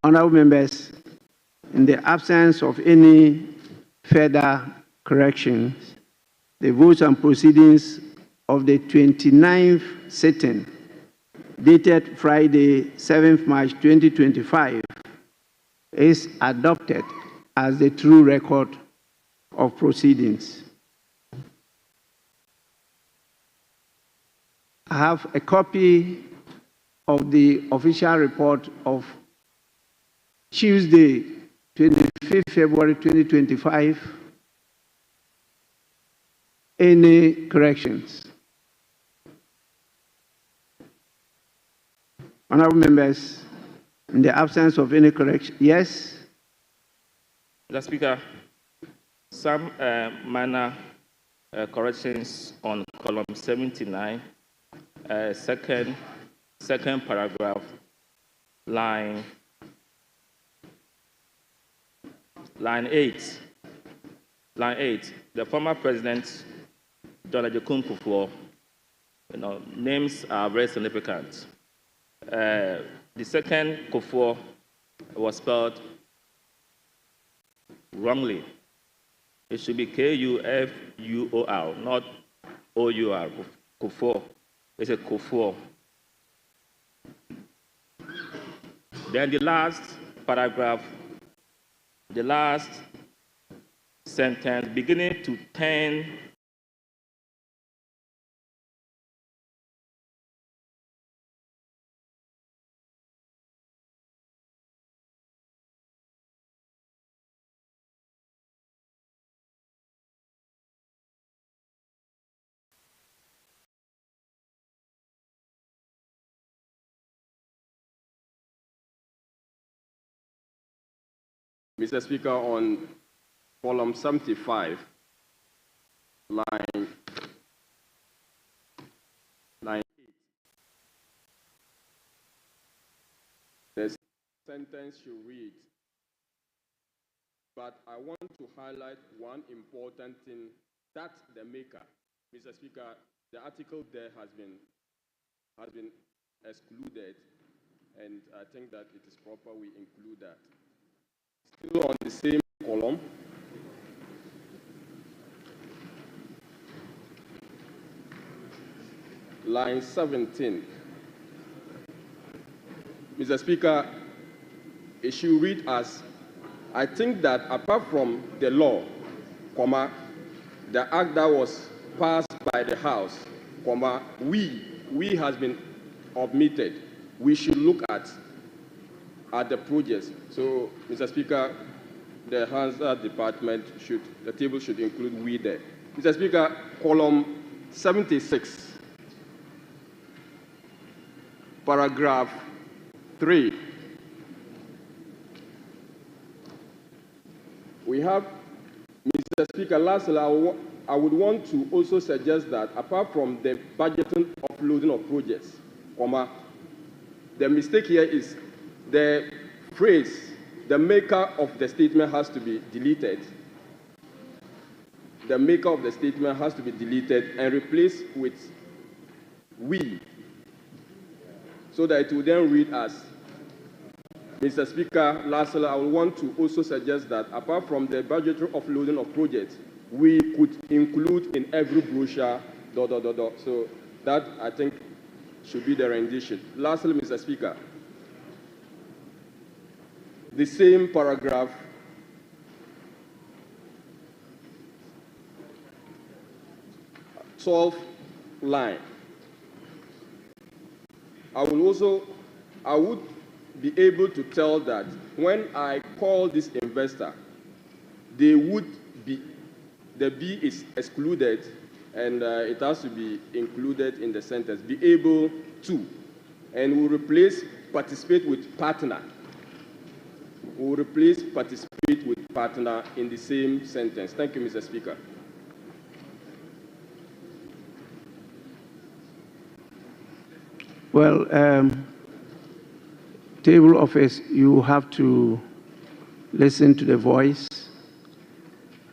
Honorable members, in the absence of any further corrections, the votes and proceedings of the 29th sitting, dated Friday, 7th March 2025, is adopted as the true record of proceedings. I have a copy of the official report of Tuesday, 25th February 2025. Any corrections? Honorable members, in the absence of any correction, yes? Mr. Speaker, some minor corrections on column 79, second paragraph, line 8. Line 8, the former president, John Agyekum Kufuor, names are very significant. The second Kufuor was spelled wrongly. It should be Kufuor, not Our. Kufuor. It's a Kufuor. Then the last paragraph, the last sentence, beginning to turn Mr. Speaker, on column 75, line 8, the sentence should read, but I want to highlight one important thing that the maker, Mr. Speaker, the article there has been excluded, and I think that it is proper we include that. Still on the same column, line 17. Mr. Speaker, it should read as, I think that apart from the law, the act that was passed by the House, we has been omitted. We should look at the projects. So, Mr. Speaker, the Hansard department the table should include we there. Mr. Speaker, column 76, paragraph 3. We have, Mr. Speaker, lastly, I would want to also suggest that apart from the budgeting offloading of projects, the mistake here is the phrase, the maker of the statement has to be deleted. The maker of the statement has to be deleted and replaced with we, so that it will then read as, Mr. Speaker, lastly, I would want to also suggest that apart from the budgetary offloading of projects, we could include in every brochure, ... So that, I think, should be the rendition. Lastly, Mr. Speaker, the same paragraph, line 12. I would be able to tell that when I call this investor, the B is excluded, and it has to be included in the sentence, be able to, and we'll replace participate with partner. We'll replace participate with partner in the same sentence. Thank you, Mr. Speaker. Well, table office, you have to listen to the voice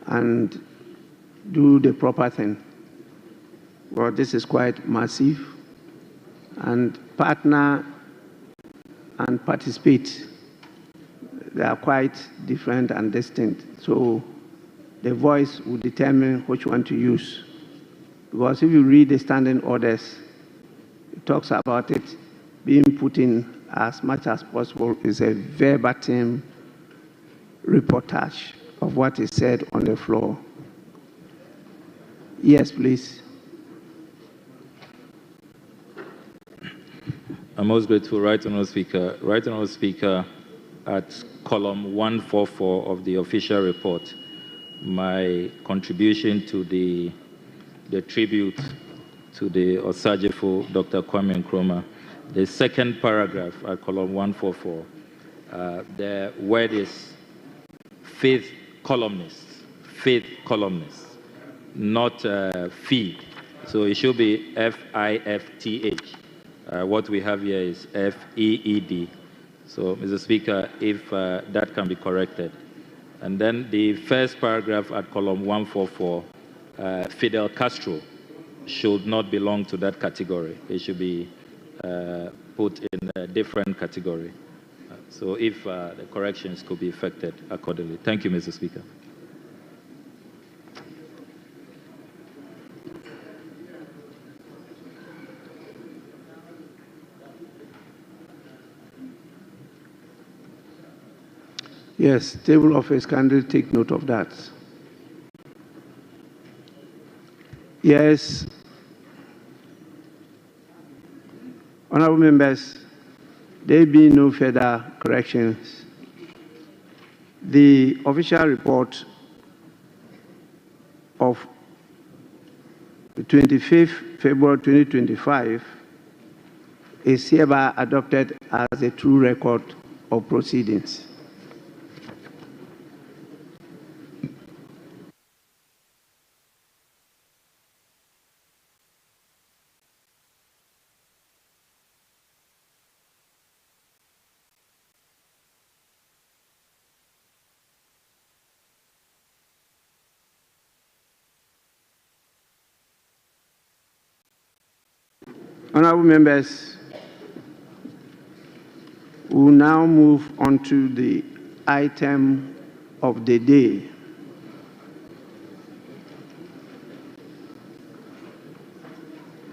and do the proper thing. Well, this is quite massive, and partner and participate they are quite different and distinct. So the voice will determine which one to use. Because if you read the standing orders, it talks about it being put in as much as possible. It's a verbatim reportage of what is said on the floor. Yes, please. I'm most grateful, Right Honourable Speaker. Right Honourable Speaker, at column 144 of the official report, my contribution to the tribute to the Osajefo, Dr. Kwame Nkrumah, the second paragraph at column 144, the word is faith columnists, not feed. So it should be F-I-F-T-H. What we have here is F-E-E-D. So, Mr. Speaker, if that can be corrected. And then the first paragraph at column 144, Fidel Castro should not belong to that category. It should be put in a different category. So if the corrections could be effected accordingly. Thank you, Mr. Speaker. Yes, table office, kindly take note of that. Yes. Honorable members, there be no further corrections. The official report of the 25th February 2025 is hereby adopted as a true record of proceedings. Honorable members, we will now move on to the item of the day.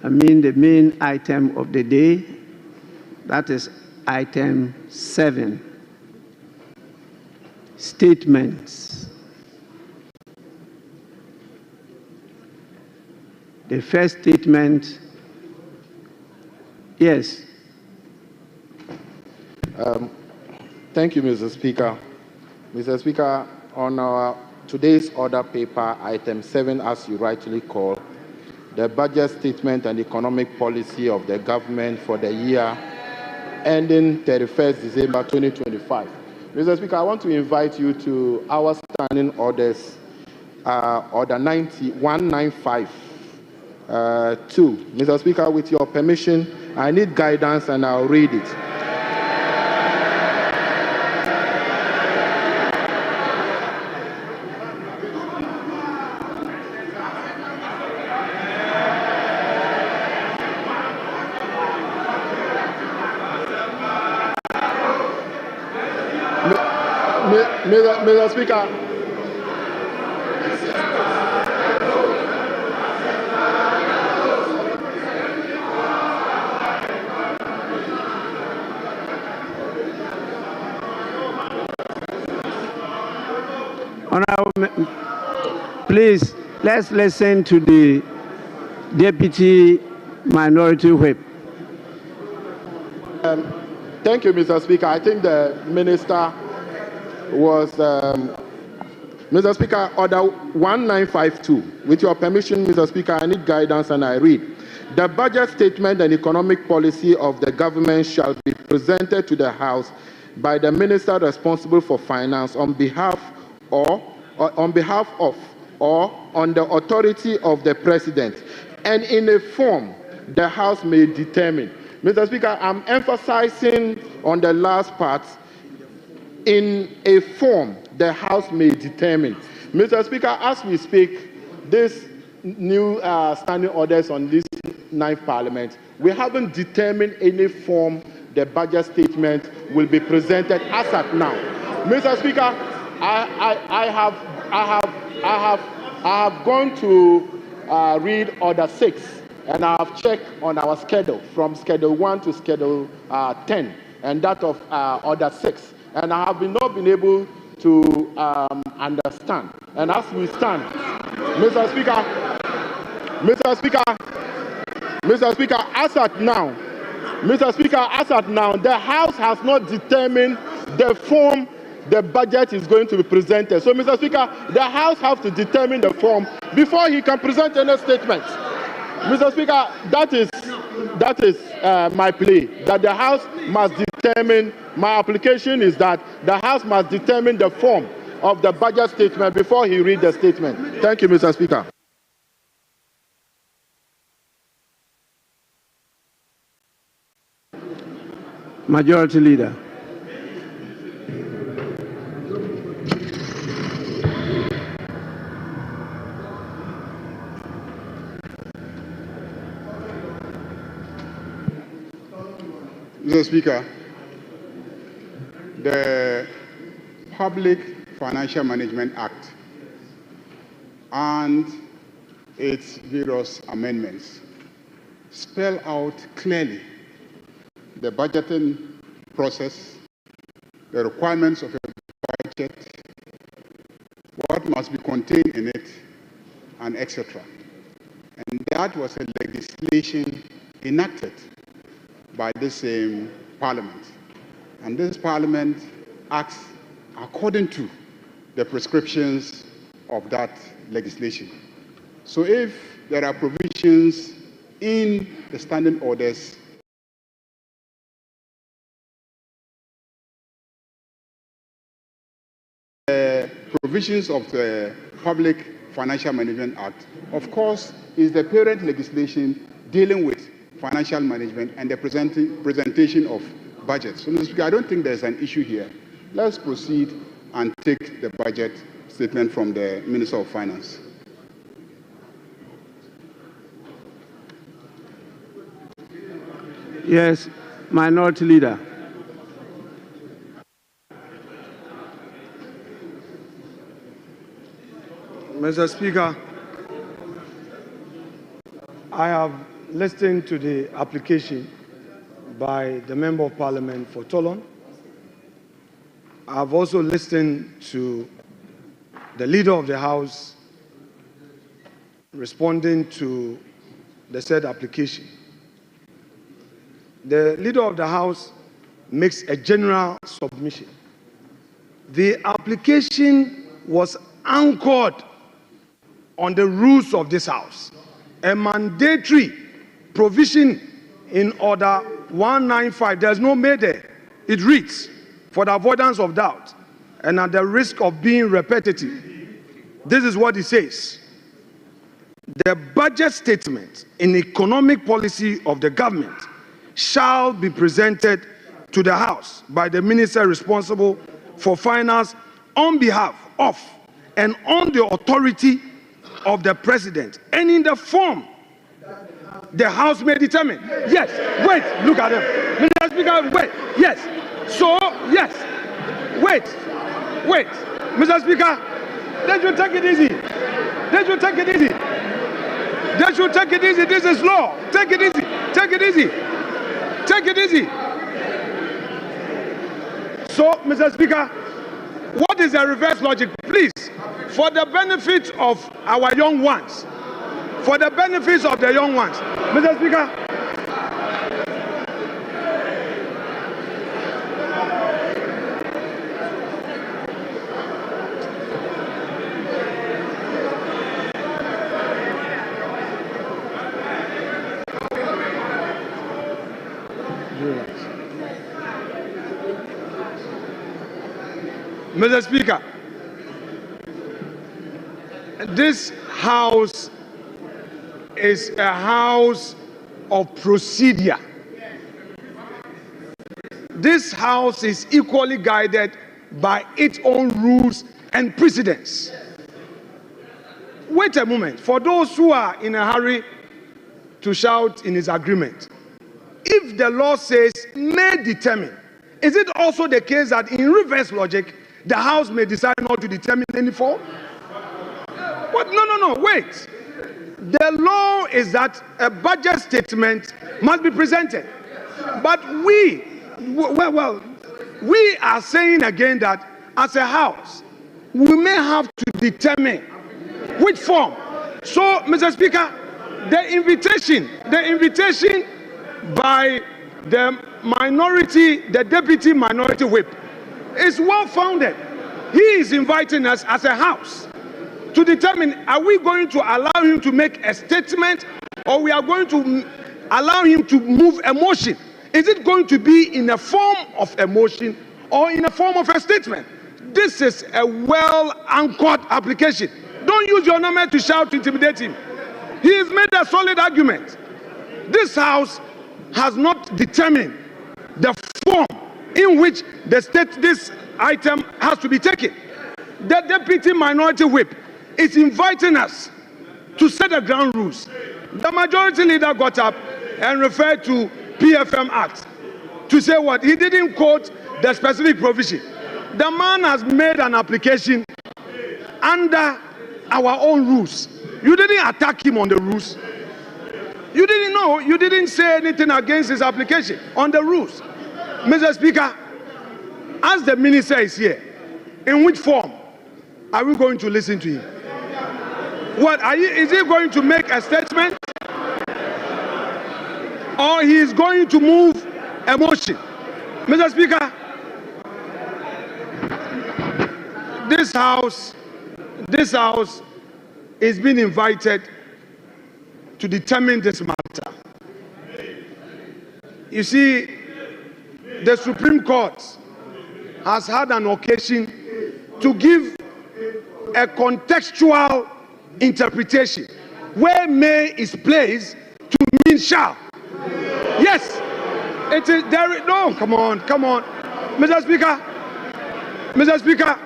I mean the main item of the day, that is item 7, statements. The first statement. Yes. Thank you, Mr. Speaker. Mr. Speaker, on our today's order paper, item 7, as you rightly call, the budget statement and economic policy of the government for the year ending 31st December 2025. Mr. Speaker, I want to invite you to our standing orders, order 195. 2. Mr. Speaker, with your permission, I need guidance and I'll read it. Mr. Speaker. Please, let's listen to the Deputy Minority Whip. Thank you, Mr. Speaker. I think the Minister was, Mr. Speaker, order 1952. With your permission, Mr. Speaker, I need guidance and I read. The budget statement and economic policy of the government shall be presented to the House by the Minister responsible for finance on behalf of or on the authority of the President, and in a form the House may determine. Mr. Speaker, I'm emphasizing on the last part, in a form the House may determine. Mr. Speaker, as we speak, this new standing orders on this 9th Parliament, we haven't determined any form the budget statement will be presented as at now. Mr. Speaker, I have gone to read Order 6, and I have checked on our schedule from Schedule 1 to Schedule 10, and that of Order 6, and I have not been able to understand. And as we stand, Mr. Speaker, as at now, the House has not determined the form the budget is going to be presented. So, Mr. Speaker, the House has to determine the form before he can present any statement. Mr. Speaker, that is my plea, that the House must determine, my application is that the House must determine the form of the budget statement before he reads the statement. Thank you, Mr. Speaker. Majority Leader. Mr. Speaker, the Public Financial Management Act and its various amendments spell out clearly the budgeting process, the requirements of a budget, what must be contained in it, and etc. And that was a legislation enacted by this same Parliament. And this Parliament acts according to the prescriptions of that legislation. So if there are provisions in the standing orders provisions of the Public Financial Management Act, of course, is the parent legislation dealing with financial management and the presentation of budgets. So, Mr. Speaker, I don't think there's an issue here. Let's proceed and take the budget statement from the Minister of Finance. Yes, Minority Leader. Mr. Speaker, I have listened to the application by the Member of Parliament for Tolon. I have also listened to the Leader of the House responding to the said application. The Leader of the House makes a general submission. The application was anchored on the rules of this House. A mandatory provision in Order 195, there's no made there. It reads, for the avoidance of doubt and at the risk of being repetitive, this is what it says. The budget statement in economic policy of the government shall be presented to the House by the minister responsible for finance on behalf of and on the authority of the president, and in the form the House may determine. Yes, wait, look at them. Mr. Speaker, wait, yes. So, yes, wait. Mr. Speaker, they should take it easy. They should take it easy. They should take it easy. This is law. Take it easy. Take it easy. Take it easy. So, Mr. Speaker, what is the reverse logic? Please, for the benefit of our young ones, for the benefits of the young ones, Mr. Speaker, Mr. Speaker, this House is a house of procedure. This House is equally guided by its own rules and precedents. Wait a moment. For those who are in a hurry to shout in his agreement, if the law says may determine, is it also the case that in reverse logic, the House may decide not to determine any form? But no, wait. The law is that a budget statement must be presented. But we are saying again that as a House, we may have to determine which form. So, Mr. Speaker, the invitation by the deputy minority whip is well founded. He is inviting us as a House to determine, are we going to allow him to make a statement, or we are going to allow him to move a motion? Is it going to be in a form of a motion or in a form of a statement? This is a well-anchored application. Don't use your number to shout to intimidate him. He has made a solid argument. This House has not determined the form in which this item has to be taken. The deputy minority whip is inviting us to set the ground rules. The majority leader got up and referred to PFM Act to say what? He didn't quote the specific provision. The man has made an application under our own rules. You didn't attack him on the rules. You didn't know. You didn't say anything against his application on the rules. Mr. Speaker, as the minister is here, in which form are we going to listen to him? Is he going to make a statement? Or he is going to move a motion? Mr. Speaker, this House is being invited to determine this matter. You see, the Supreme Court has had an occasion to give a contextual interpretation where may is placed to mean shall. Yes, it is there. No, come on, Mr. Speaker,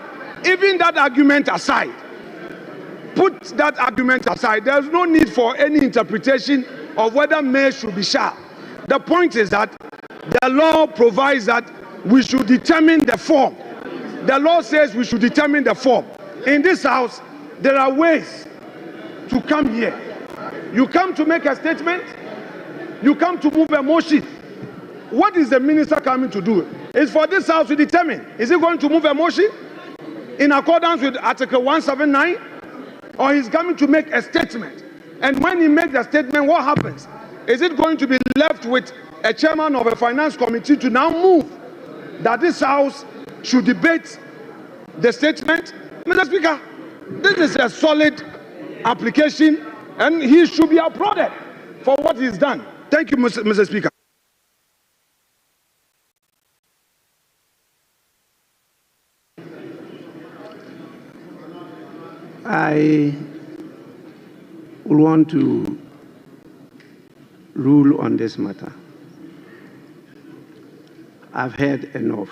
even that argument aside, put that argument aside. There's no need for any interpretation of whether may should be shall. The point is that the law provides that we should determine the form. The law says we should determine the form. In this House, there are ways to come here. You come to make a statement. You come to move a motion. What is the minister coming to do? It's for this House to determine. Is he going to move a motion in accordance with Article 179? Or he's coming to make a statement? And when he makes a statement, what happens? Is it going to be left with a chairman of a finance committee to now move that this House should debate the statement? Mr. Speaker, this is a solid application, and he should be applauded for what he's done. Thank you, Mr. Speaker. I will want to rule on this matter. I've heard enough.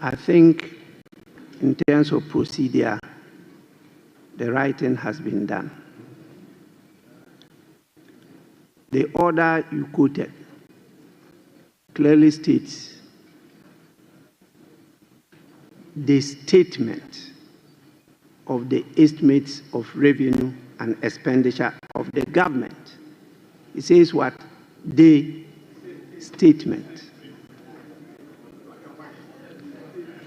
I think in terms of procedure, the right thing has been done. The order you quoted clearly states the statement of the estimates of revenue and expenditure of the government. It says what? The statement.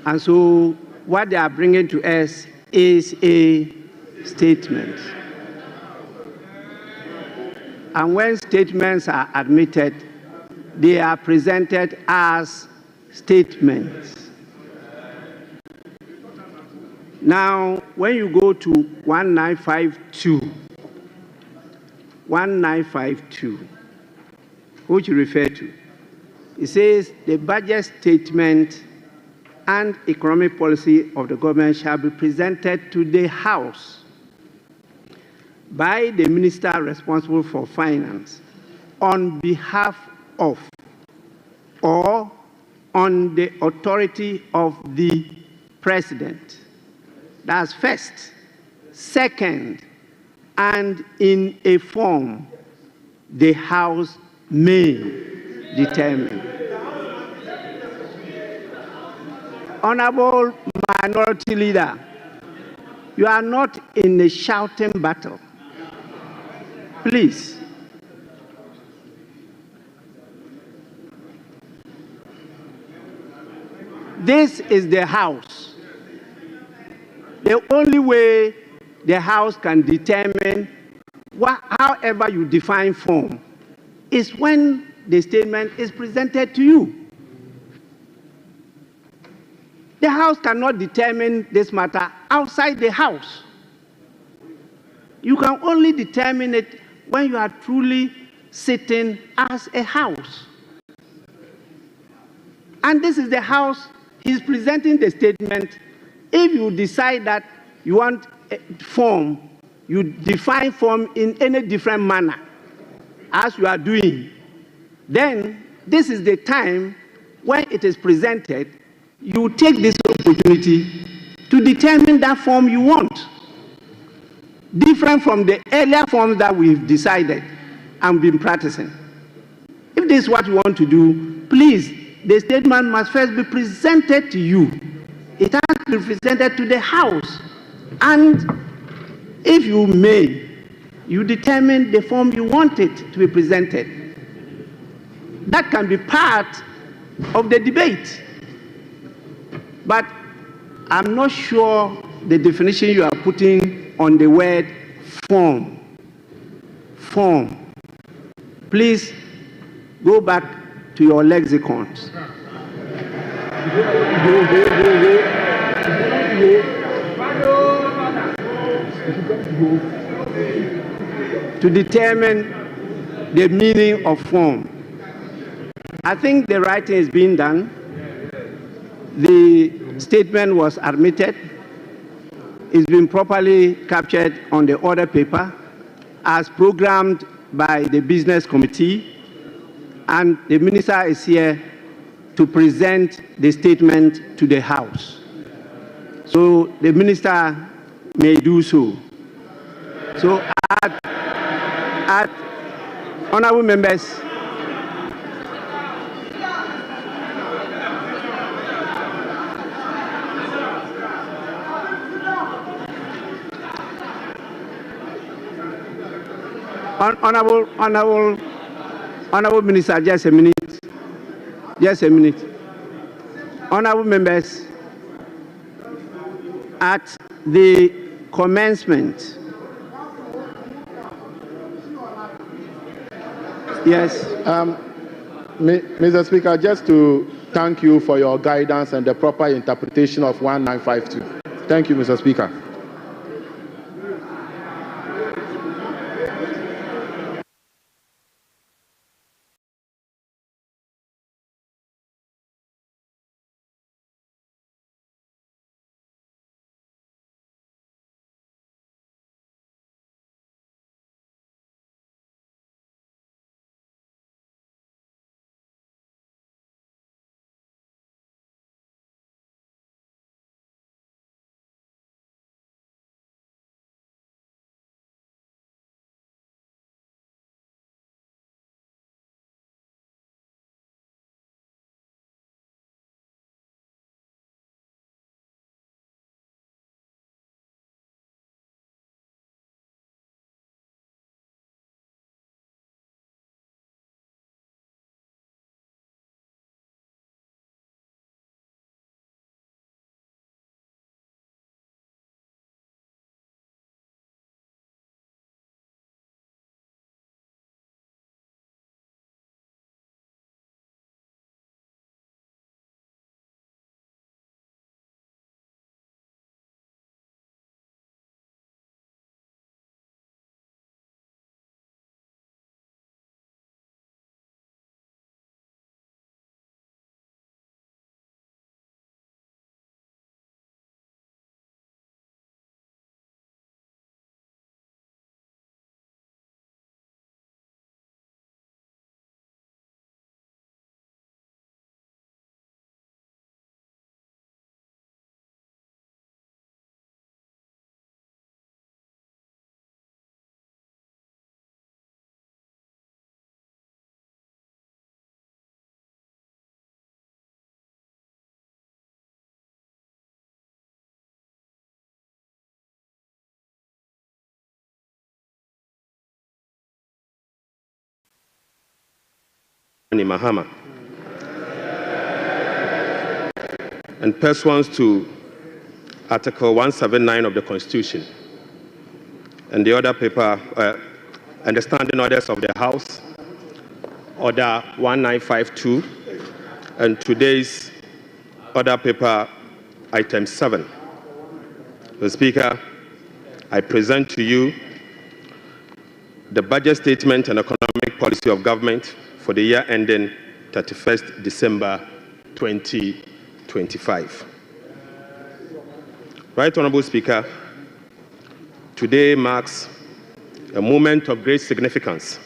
And so what they are bringing to us is a statement. And when statements are admitted, they are presented as statements. Now, when you go to 1952, which you refer to, it says the budget statement and economic policy of the government shall be presented to the House by the minister responsible for finance on behalf of or on the authority of the president. That's first. Second, and in a form the House may determine. Honorable Minority Leader, you are not in a shouting battle. Please. This is the House. The only way the House can determine however you define form is when the statement is presented to you. The House cannot determine this matter outside the House. You can only determine it when you are truly sitting as a House. And this is the House. He's presenting the statement. If you decide that you want a form, you define form in any different manner as you are doing, then this is the time when it is presented, you take this opportunity to determine that form you want, different from the earlier forms that we've decided and been practicing. If this is what you want to do, please, the statement must first be presented to you. It has to be presented to the House. And if you may, you determine the form you want it to be presented. That can be part of the debate. But I'm not sure the definition you are putting on the word form. Form. Please go back to your lexicons. To determine the meaning of form. I think the writing is being done. The statement was admitted. It's been properly captured on the order paper as programmed by the business committee, and the minister is here to present the statement to the House. So the minister may do so. So honorable members, Honorable Minister, just a minute. Just a minute. Honorable members, at the commencement, yes. Mr. Speaker, just to thank you for your guidance and the proper interpretation of 1952. Thank you, Mr. Speaker. Mahama. And pursuant to Article 179 of the Constitution and the other paper, and the standing orders of the House, Order 1952, and today's order paper, Item 7. Mr. Speaker, I present to you the budget statement and economic policy of government for the year ending 31st December 2025. Right Honorable Speaker, today marks a moment of great significance,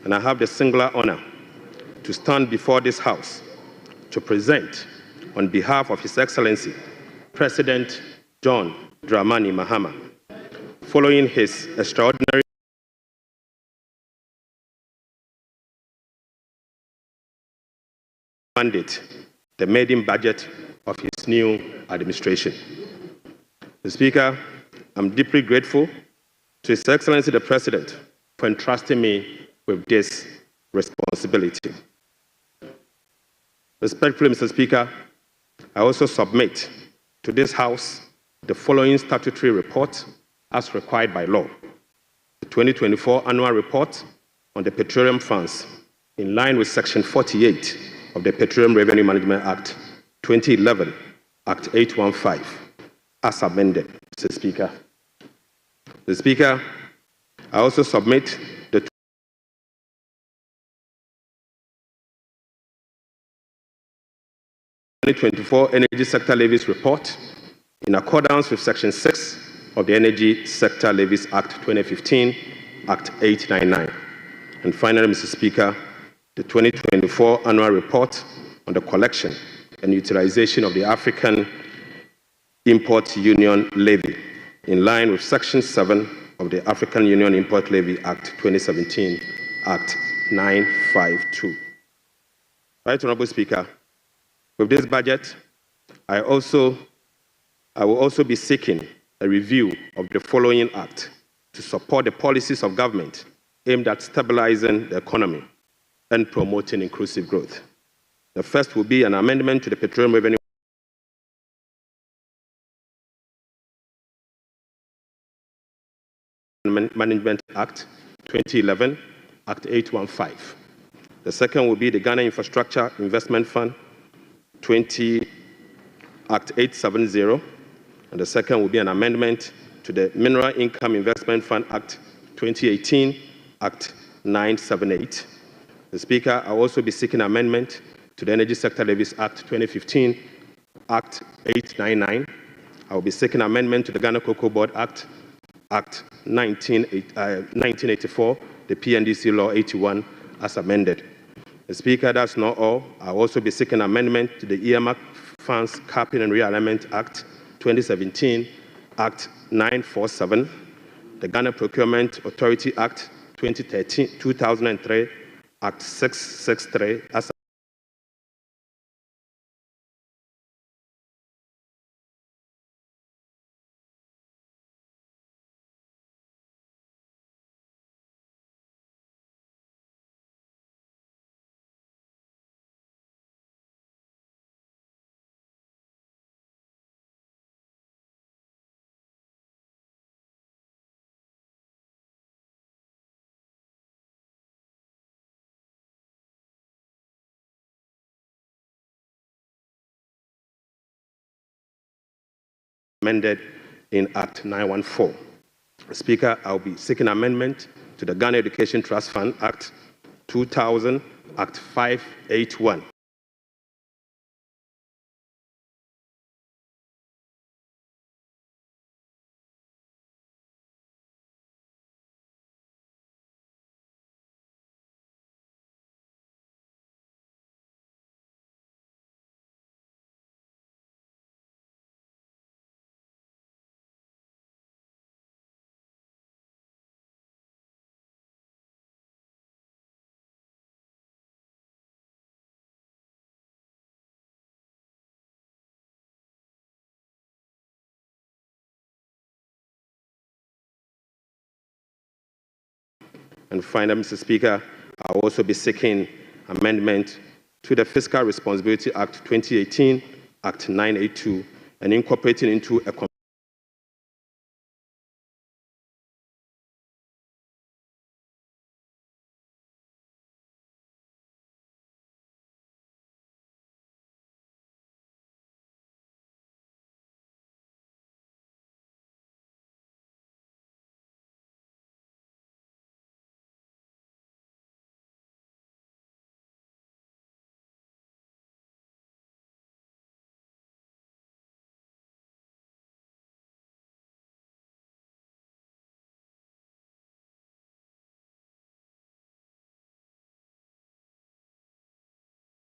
and I have the singular honor to stand before this House to present, on behalf of His Excellency, President John Dramani Mahama, following his extraordinary mandate, the maiden budget of his new administration. Mr. Speaker, I'm deeply grateful to His Excellency the President for entrusting me with this responsibility. Respectfully, Mr. Speaker, I also submit to this House the following statutory report as required by law. The 2024 annual report on the petroleum funds, in line with Section 48 of the Petroleum Revenue Management Act 2011, Act 815, as amended, Mr. Speaker. Mr. Speaker, I also submit the 2024 Energy Sector Levies Report in accordance with Section 6 of the Energy Sector Levies Act 2015, Act 899. And finally, Mr. Speaker, the 2024 Annual Report on the collection and utilization of the African Import Union Levy in line with Section 7 of the African Union Import Levy Act 2017, Act 952. Right Honorable Speaker, with this budget, I will also be seeking a review of the following act to support the policies of government aimed at stabilizing the economy and promoting inclusive growth. The first will be an amendment to the Petroleum Revenue Management Act 2011, Act 815. The second will be the Ghana Infrastructure Investment Fund 20, Act 870, and the second will be an amendment to the Mineral Income Investment Fund Act 2018, Act 978. The Speaker, I will also be seeking amendment to the Energy Sector Levies Act 2015, Act 899. I will be seeking amendment to the Ghana Cocoa Board Act, Act 1984, the PNDC Law 81, as amended. The Speaker, that's not all. I'll also be seeking amendment to the Earmark Funds Capping and Realignment Act 2017, Act 947, the Ghana Procurement Authority Act 2003, Act 663, as amended in Act 914. Speaker, I'll be seeking amendment to the Ghana Education Trust Fund Act 2000, Act 581. And finally, Mr. Speaker, I'll also be seeking amendment to the Fiscal Responsibility Act 2018, Act 982, and incorporating into a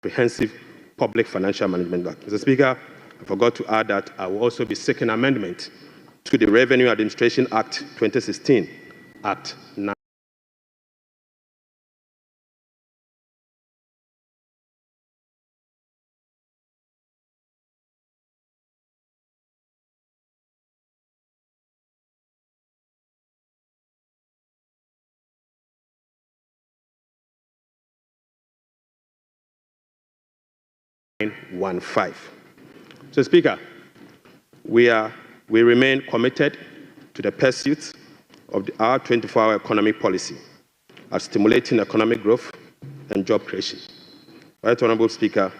comprehensive public financial management act. Mr. Speaker, I forgot to add that I will also be seeking amendment to the Revenue Administration Act 2016, Act 9. So, Speaker, we remain committed to the pursuit of our 24-hour economic policy at stimulating economic growth and job creation. Right Honourable Speaker,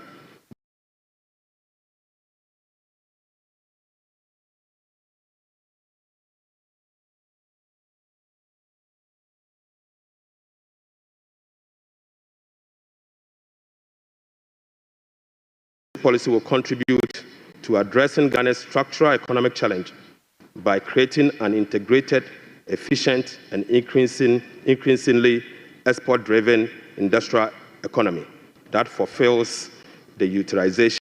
policy will contribute to addressing Ghana's structural economic challenge by creating an integrated, efficient, and increasingly export-driven industrial economy that fulfills the utilization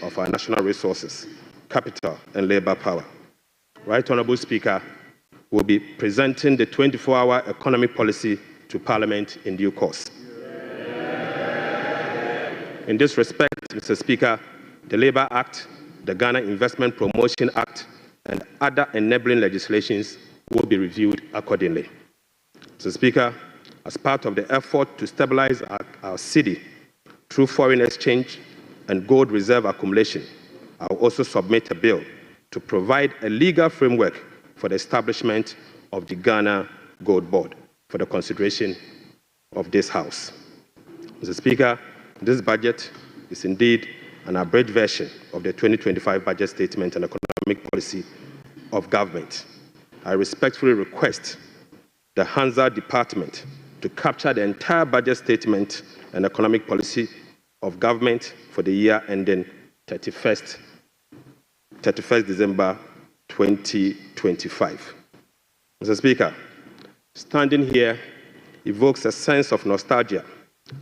of our national resources, capital, and labor power. Right Honourable Speaker, will be presenting the 24-hour economic policy to Parliament in due course. In this respect, Mr. Speaker, the Labour Act, the Ghana Investment Promotion Act, and other enabling legislations will be reviewed accordingly. Mr. Speaker, as part of the effort to stabilize our city through foreign exchange and gold reserve accumulation, I will also submit a bill to provide a legal framework for the establishment of the Ghana Gold Board for the consideration of this House. Mr. Speaker, this budget is indeed an abridged version of the 2025 budget statement and economic policy of government. I respectfully request the Hansard Department to capture the entire budget statement and economic policy of government for the year ending 31st December 2025. Mr. Speaker, standing here evokes a sense of nostalgia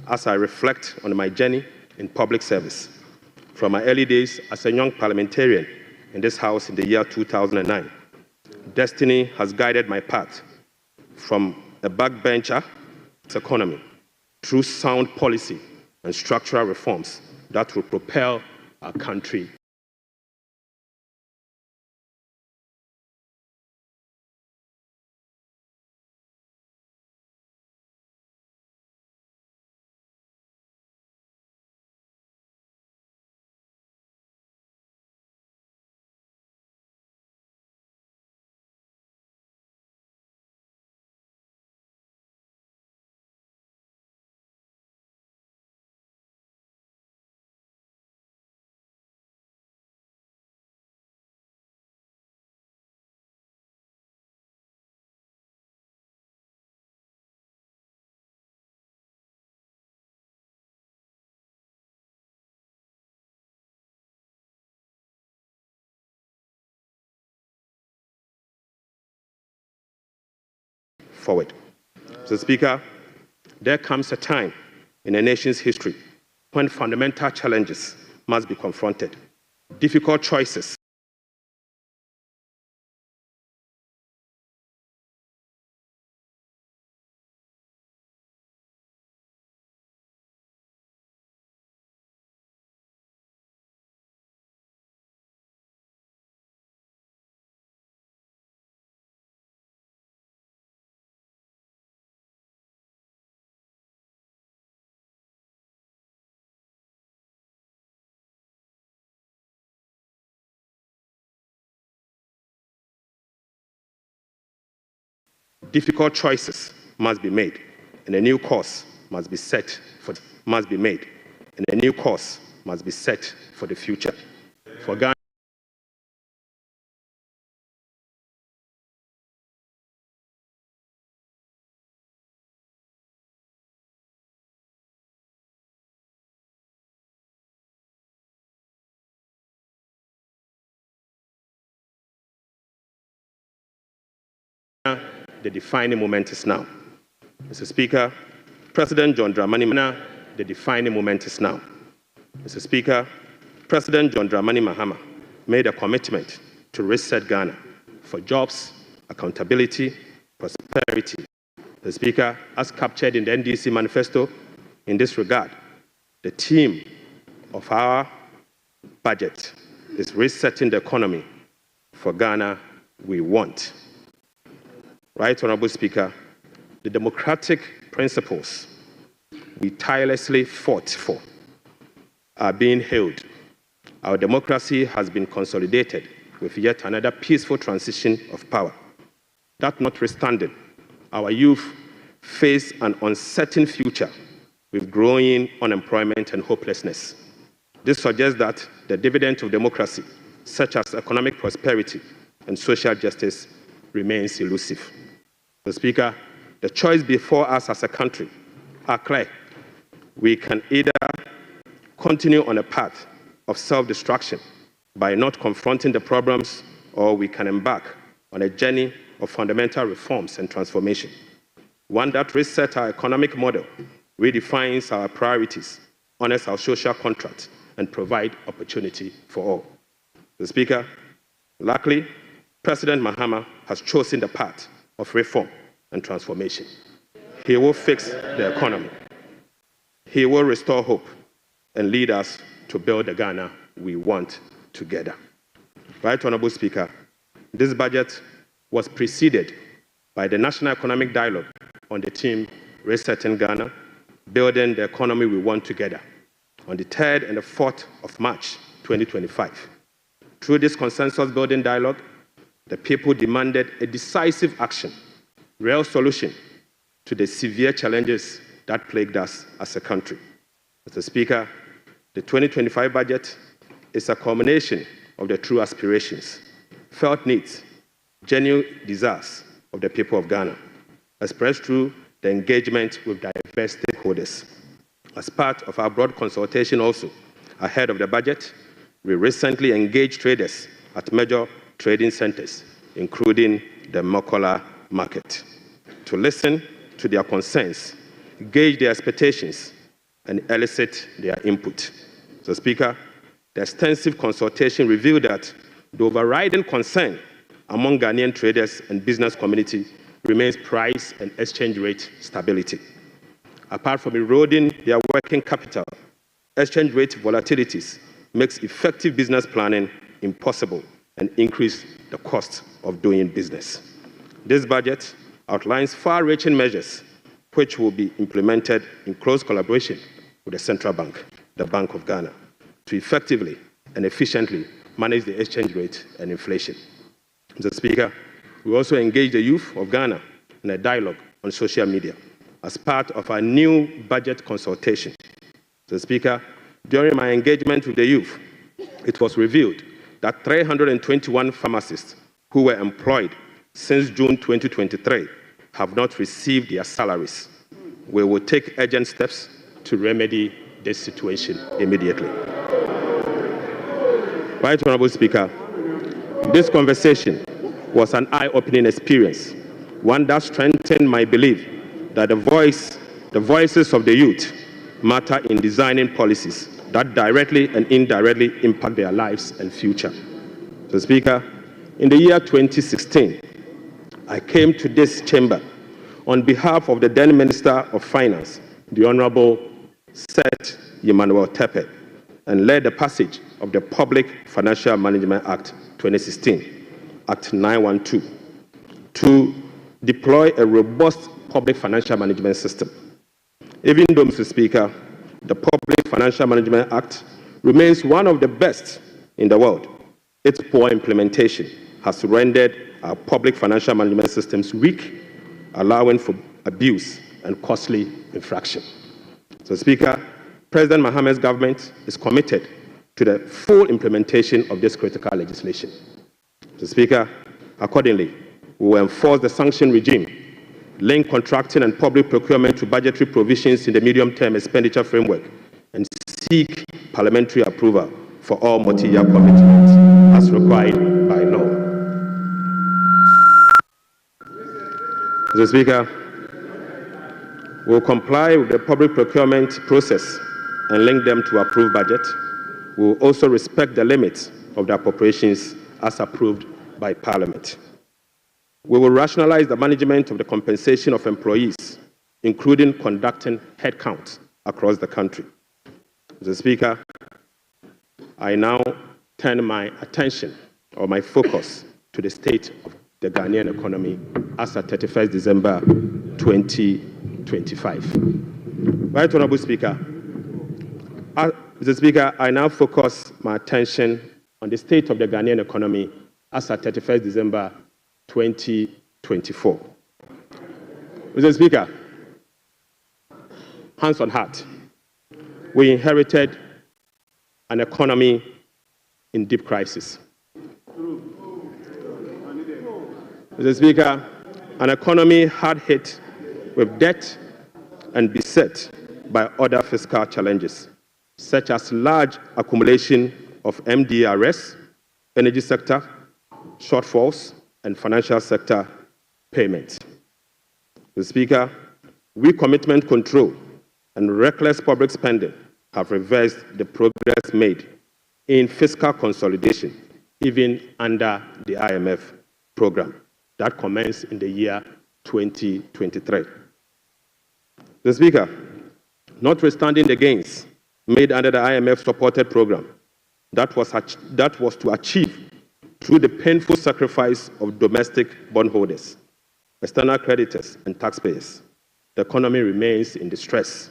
as I reflect on my journey in public service. From my early days as a young parliamentarian in this House in the year 2009, destiny has guided my path from a backbencher economy through sound policy and structural reforms that will propel our country forward. Mr. Speaker, there comes a time in a nation's history when fundamental challenges must be confronted. Difficult choices Difficult choices must be made, and a new course must be set for the future. For Ghana, the defining moment is now. Mr. Speaker, President John Dramani Mahama, the defining moment is now. Mr. Speaker, President John Dramani Mahama made a commitment to reset Ghana for jobs, accountability, prosperity. Mr. Speaker, as captured in the NDC manifesto, in this regard, the theme of our budget is resetting the economy for Ghana we want. Right, Honorable Speaker, the democratic principles we tirelessly fought for are being held. Our democracy has been consolidated with yet another peaceful transition of power. That notwithstanding, our youth face an uncertain future with growing unemployment and hopelessness. This suggests that the dividend of democracy, such as economic prosperity and social justice, remains elusive. Mr. Speaker, the choice before us as a country are clear. We can either continue on a path of self-destruction by not confronting the problems, or we can embark on a journey of fundamental reforms and transformation, one that resets our economic model, redefines our priorities, honors our social contract, and provides opportunity for all. Mr. Speaker, luckily, President Mahama has chosen the path of reform and transformation. He will fix the economy. He will restore hope and lead us to build the Ghana we want together. Right, Honorable Speaker, this budget was preceded by the National Economic Dialogue on the theme Resetting Ghana, Building the Economy We Want Together, on the 3rd and the 4th of March 2025. Through this consensus-building dialogue, the people demanded a decisive action, real solution to the severe challenges that plagued us as a country. Mr. Speaker, the 2025 budget is a culmination of the true aspirations, felt needs, genuine desires of the people of Ghana, expressed through the engagement with diverse stakeholders. As part of our broad consultation also, ahead of the budget, we recently engaged traders at major trading centers, including the Mokola market, to listen to their concerns, gauge their expectations, and elicit their input. So, Speaker, the extensive consultation revealed that the overriding concern among Ghanaian traders and business community remains price and exchange rate stability. Apart from eroding their working capital, exchange rate volatilities makes effective business planning impossible and increase the cost of doing business. This budget outlines far-reaching measures which will be implemented in close collaboration with the Central Bank, the Bank of Ghana, to effectively and efficiently manage the exchange rate and inflation. Mr. Speaker, we also engaged the youth of Ghana in a dialogue on social media as part of our new budget consultation. Mr. Speaker, during my engagement with the youth, it was revealed that 321 pharmacists who were employed since June 2023 have not received their salaries. We will take urgent steps to remedy this situation immediately. Right, Honorable Speaker, this conversation was an eye-opening experience, one that strengthened my belief that the voices of the youth matter in designing policies that directly and indirectly impact their lives and future. Mr. Speaker, in the year 2016, I came to this chamber on behalf of the then Minister of Finance, the Honorable Seth Emmanuel Tepe, and led the passage of the Public Financial Management Act 2016, Act 912, to deploy a robust public financial management system. Even though, Mr. Speaker, the Public Financial Management Act remains one of the best in the world, its poor implementation has rendered our public financial management systems weak, allowing for abuse and costly infraction. So, Speaker, President Mohammed's government is committed to the full implementation of this critical legislation. So, Speaker, accordingly, we will enforce the sanction regime, link contracting and public procurement to budgetary provisions in the medium-term expenditure framework, and seek parliamentary approval for all multi-year commitments as required by law. Mr. Speaker, we will comply with the public procurement process and link them to approved budget. We will also respect the limits of the appropriations as approved by Parliament. We will rationalize the management of the compensation of employees, including conducting headcount across the country. Mr. Speaker, I now turn my attention or my focus to the state of the Ghanaian economy as at 31st December 2025. Right Honorable Speaker, Mr. Speaker, I now focus my attention on the state of the Ghanaian economy as at 31st December 2024. Mr. Speaker, hands on heart, we inherited an economy in deep crisis. Mr. Speaker, an economy hard hit with debt and beset by other fiscal challenges, such as large accumulation of MDRs, energy sector shortfalls, and financial sector payments. Mr. Speaker, weak commitment control and reckless public spending have reversed the progress made in fiscal consolidation, even under the IMF program that commenced in the year 2023. Mr. Speaker, notwithstanding the gains made under the IMF-supported program that was to achieve through the painful sacrifice of domestic bondholders, external creditors, and taxpayers, the economy remains in distress.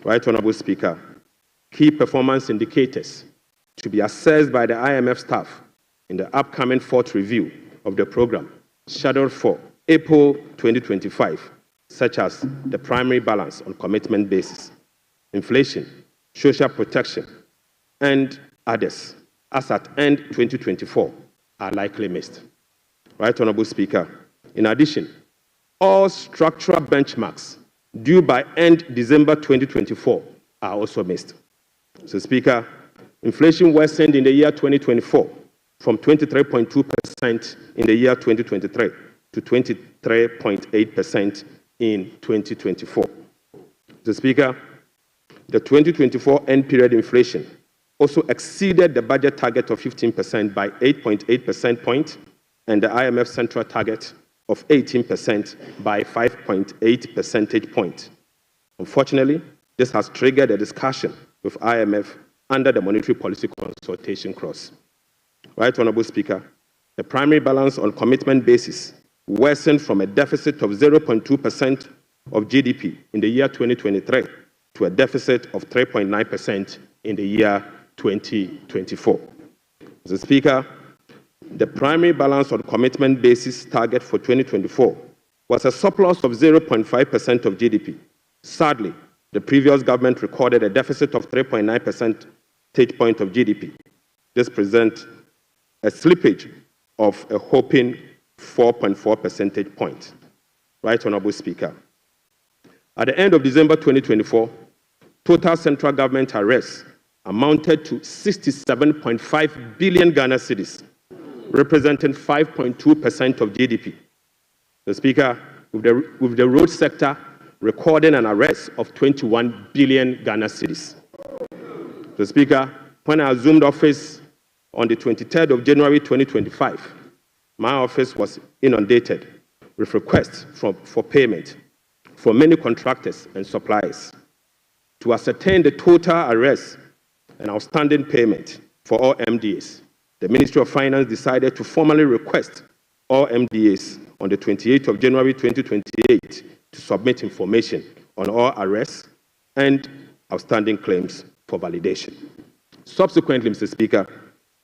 Right Honorable Speaker, key performance indicators to be assessed by the IMF staff in the upcoming fourth review of the program, scheduled for April 2025, such as the primary balance on commitment basis, inflation, social protection, and others, as at end 2024, are likely missed. Right Honorable Speaker, in addition, all structural benchmarks due by end December 2024 are also missed. So, Speaker, inflation worsened in the year 2024 from 23.2% in the year 2023 to 23.8% in 2024. So, Speaker, the 2024 end period inflation also exceeded the budget target of 15% by 8.8 percentage points and the IMF central target of 18% by 5.8 percentage points. Unfortunately, this has triggered a discussion with IMF under the monetary policy consultation clause. Right Honorable Speaker, the primary balance on commitment basis worsened from a deficit of 0.2% of GDP in the year 2023 to a deficit of 3.9% in the year 2024. Mr. Speaker, the primary balance on commitment basis target for 2024 was a surplus of 0.5% of GDP. Sadly, the previous government recorded a deficit of 3.9 percentage point of GDP. This presents a slippage of a whopping 4.4 percentage points. Right Honorable Speaker, at the end of December 2024, total central government arrests amounted to 67.5 billion Ghana cedis, representing 5.2% of GDP. The Speaker, with the road sector recording an arrest of 21 billion Ghana cedis. The Speaker, when I assumed office on the 23rd of January 2025, my office was inundated with requests for payment from many contractors and suppliers. To ascertain the total arrests and outstanding payment for all MDAs, the Ministry of Finance decided to formally request all MDAs on the 28th of January 2028 to submit information on all arrests and outstanding claims for validation. Subsequently, Mr. Speaker,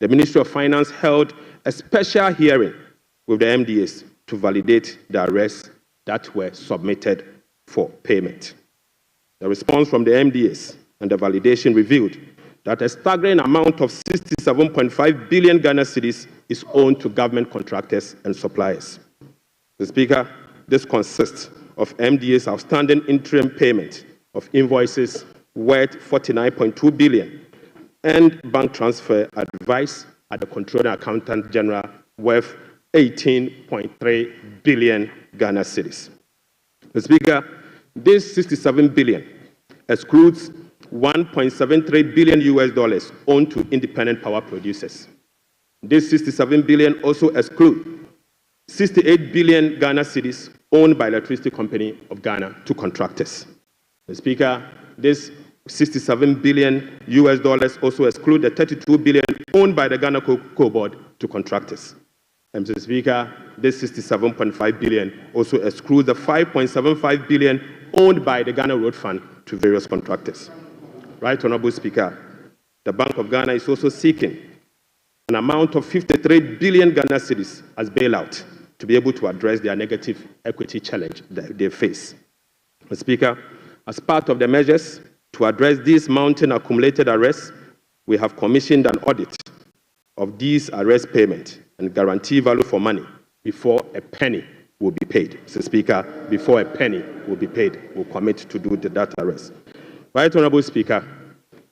the Ministry of Finance held a special hearing with the MDAs to validate the arrests that were submitted for payment. The response from the MDAs and the validation revealed that a staggering amount of 67.5 billion Ghana cedis is owed to government contractors and suppliers. Mr. Speaker, this consists of MDA's outstanding interim payment of invoices worth 49.2 billion and bank transfer advice at the Controller Accountant General worth 18.3 billion Ghana cedis. Mr. Speaker, this 67 billion excludes 1.73 billion US dollars owed to independent power producers. This 67 billion also excludes 68 billion Ghana cedis owned by Electricity Company of Ghana to contractors. Mr. Speaker, this 67 billion US dollars also exclude the 32 billion owned by the Ghana Cocoa Board to contractors. And Mr. Speaker, this 67.5 billion also excludes the 5.75 billion owned by the Ghana Road Fund to various contractors. Right, Honorable Speaker, the Bank of Ghana is also seeking an amount of 53 billion Ghana cedis as bailout to be able to address their negative equity challenge that they face. Mr. Speaker, as part of the measures to address these mounting accumulated arrests, we have commissioned an audit of these arrest payments and guarantee value for money before a penny will be paid. Mr. Speaker, before a penny will be paid, we'll commit to do that arrest. Right, Honorable Speaker,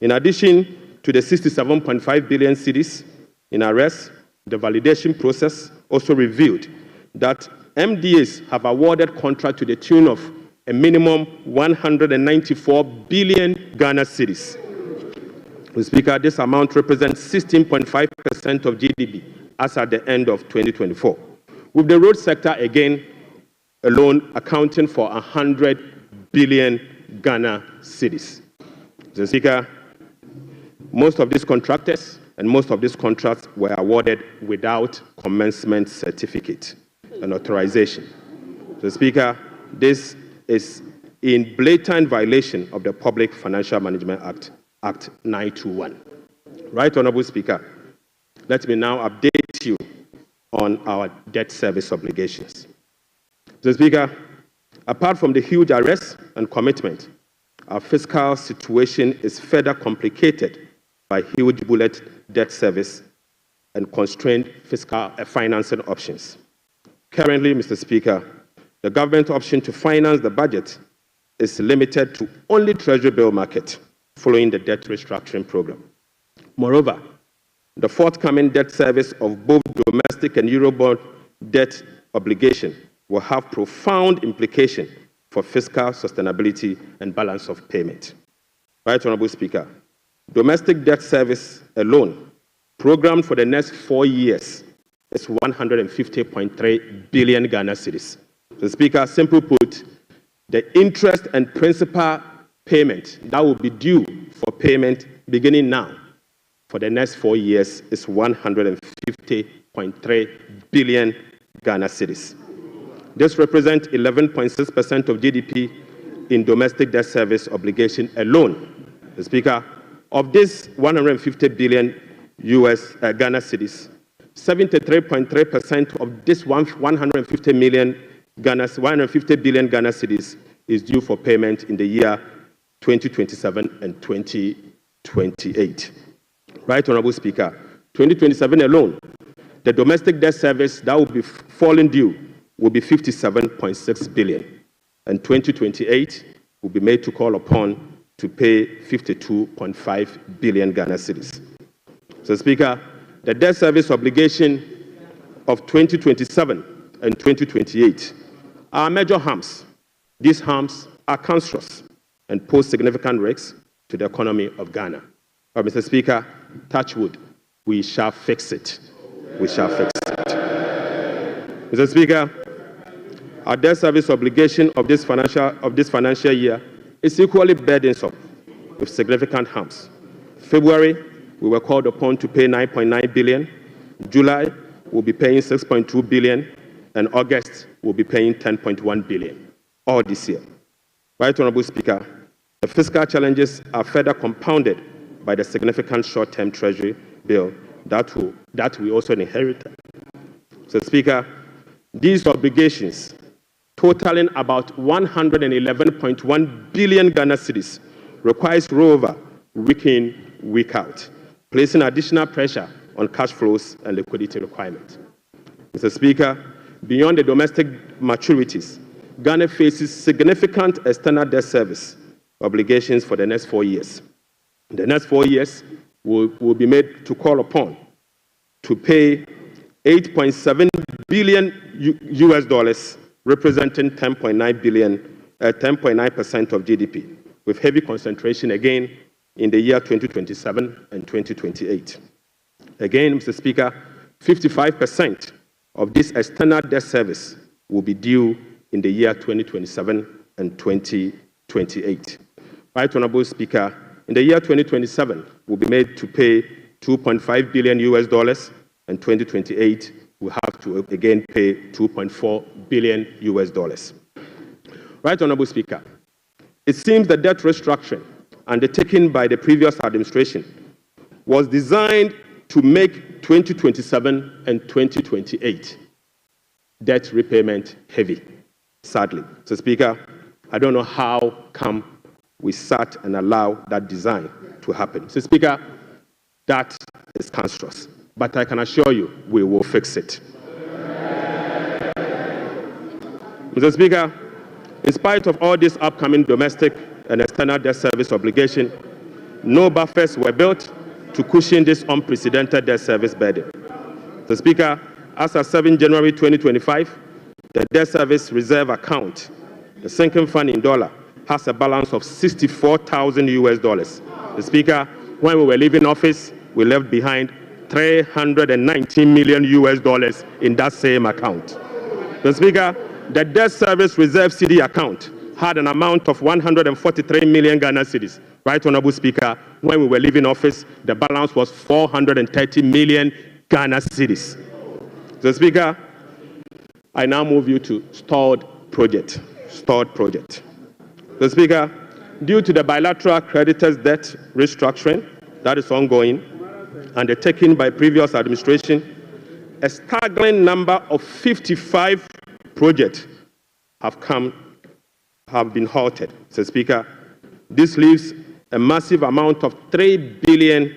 in addition to the 67.5 billion cedis in arrest, the validation process also revealed that MDAs have awarded contract to the tune of a minimum 194 billion Ghana cedis. Mr. Speaker, this amount represents 16.5% of GDP as at the end of 2024, with the road sector again alone accounting for 100 billion Ghana cedis. Mr. Speaker, most of these contractors and most of these contracts were awarded without commencement certificate and authorization. Mr. Speaker, this is in blatant violation of the Public Financial Management Act, Act 921. Right, Honorable Speaker, let me now update you on our debt service obligations. Mr. Speaker, apart from the huge arrests and commitment, our fiscal situation is further complicated by huge bullet debt service and constrained fiscal financing options. Currently, Mr. Speaker, the government option to finance the budget is limited to only Treasury bill market following the debt restructuring program. Moreover, the forthcoming debt service of both domestic and Eurobond debt obligation will have profound implications for fiscal sustainability and balance of payment. Right, Honorable Speaker, domestic debt service alone, programmed for the next 4 years, is 150.3 billion Ghana cedis. So, Speaker, simply put, the interest and principal payment that will be due for payment beginning now for the next 4 years is 150.3 billion Ghana cedis. This represents 11.6% of GDP in domestic debt service obligation alone. The Speaker, of this 150 billion US Ghana cedis, 73.3% of this 150 billion Ghana cedis is due for payment in the year 2027 and 2028. Right, Honorable Speaker, 2027 alone, the domestic debt service that will be falling due will be 57.6 billion, and 2028 will be made to call upon to pay 52.5 billion Ghana cedis. So, Speaker, the debt service obligation of 2027 and 2028 are major harms. These harms are cancerous and pose significant risks to the economy of Ghana. But, Mr. Speaker, touch wood, we shall fix it. We shall fix it. Mr. Speaker, our debt service obligation of this financial year is equally burdensome with significant harms. February, we were called upon to pay 9.9 billion. July, we'll be paying 6.2 billion. And August, we'll be paying 10.1 billion, all this year. Right, Honorable Speaker, the fiscal challenges are further compounded by the significant short-term Treasury bill that we also inherited. So, Speaker, these obligations totaling about 111.1 billion Ghana cedis, requires rollover week in, week out, placing additional pressure on cash flows and liquidity requirements. Mr. Speaker, beyond the domestic maturities, Ghana faces significant external debt service obligations for the next 4 years. The next 4 years will be made to call upon to pay $8.7 billion US dollars, representing 10.9% of GDP, with heavy concentration again in the year 2027 and 2028. Again, Mr. Speaker, 55% of this external debt service will be due in the year 2027 and 2028. Right, Honorable Speaker, in the year 2027, we'll be made to pay $2.5 billion US dollars, and 2028, we'll have to again pay $2.4 billion US dollars. Right, Honorable Speaker, it seems the debt restructuring undertaken by the previous administration was designed to make 2027 and 2028 debt repayment heavy, sadly. So, Speaker, I don't know how come we sat and allowed that design to happen. So, Speaker, that is cancerous. But I can assure you, we will fix it. Mr. Speaker, in spite of all this upcoming domestic and external debt service obligation, no buffers were built to cushion this unprecedented debt service burden. Mr. Speaker, as of 7 January 2025, the debt service reserve account, the sinking fund in dollar, has a balance of $64,000 US dollars. The Speaker, when we were leaving office, we left behind $319 million US dollars in that same account. The Speaker, the debt service reserve CD account had an amount of 143 million Ghana cedis. Right, Honorable Speaker, when we were leaving office, the balance was 430 million Ghana cedis. The Speaker, I now move you to stalled project. The Speaker, due to the bilateral creditors' debt restructuring that is ongoing, undertaken by previous administration, a staggering number of 55 projects have been halted. Mr. Speaker, this leaves a massive amount of 3 billion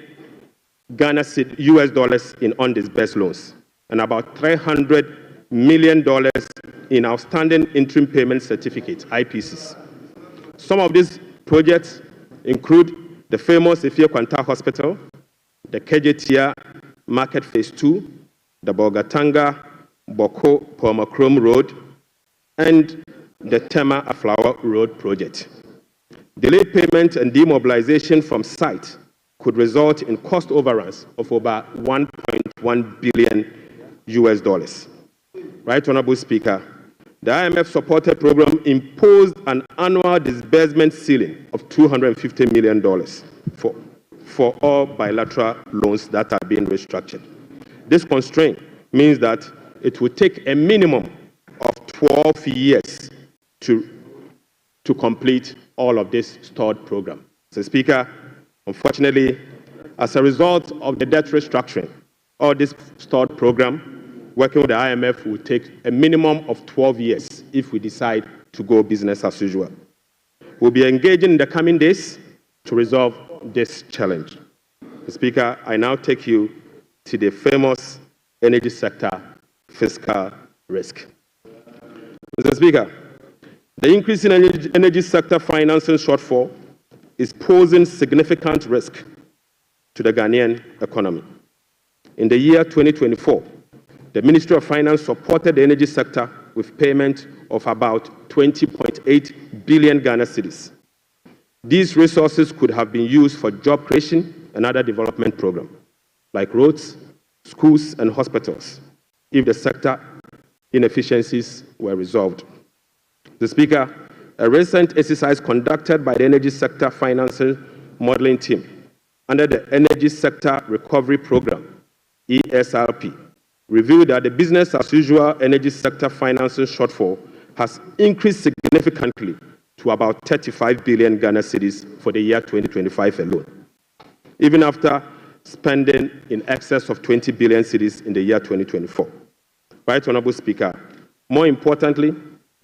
Ghana US dollars in undisbursed loans and about $300 million in outstanding interim payment certificates, IPCs. Some of these projects include the famous Efie Kwanta Hospital, the Kejetia Market Phase 2, the Bolgatanga Boko Pomacrom Road, and the Tema Aflawa Road project. Delayed payment and demobilization from site could result in cost overruns of over 1.1 billion US dollars. Right, Honorable Speaker, the IMF-supported program imposed an annual disbursement ceiling of $250 million for all bilateral loans that are being restructured. This constraint means that it will take a minimum of 12 years to complete all of this stalled program. So, Speaker, unfortunately, as a result of the debt restructuring, all this stalled program, working with the IMF will take a minimum of 12 years if we decide to go business as usual. We'll be engaging in the coming days to resolve this challenge. Mr. Speaker, I now take you to the famous energy sector fiscal risk. Mr. Speaker, the increase in energy sector financing shortfall is posing significant risk to the Ghanaian economy. In the year 2024, the Ministry of Finance supported the energy sector with payment of about 20.8 billion Ghana cedis. These resources could have been used for job creation and other development programs, like roads, schools, and hospitals, if the sector inefficiencies were resolved. The Speaker, a recent exercise conducted by the Energy Sector Financing Modeling Team under the Energy Sector Recovery Program, ESRP, revealed that the business-as-usual energy sector financing shortfall has increased significantly to about 35 billion Ghana cedis for the year 2025 alone, even after spending in excess of 20 billion cedis in the year 2024. Right, Honorable Speaker, more importantly,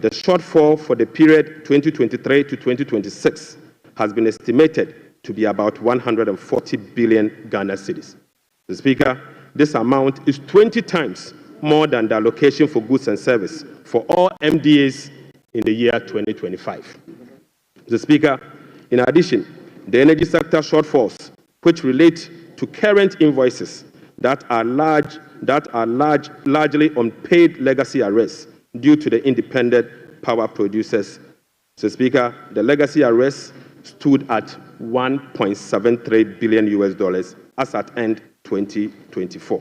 The shortfall for the period 2023 to 2026 has been estimated to be about 140 billion Ghana cedis. Mr. Speaker, this amount is 20 times more than the allocation for goods and service for all MDAs in the year 2025. Mr. Speaker, in addition, the energy sector shortfalls, which relate to current invoices that are largely unpaid legacy arrests due to the independent power producers. Mr. Speaker, the legacy arrests stood at $1.73 billion as at end 2024.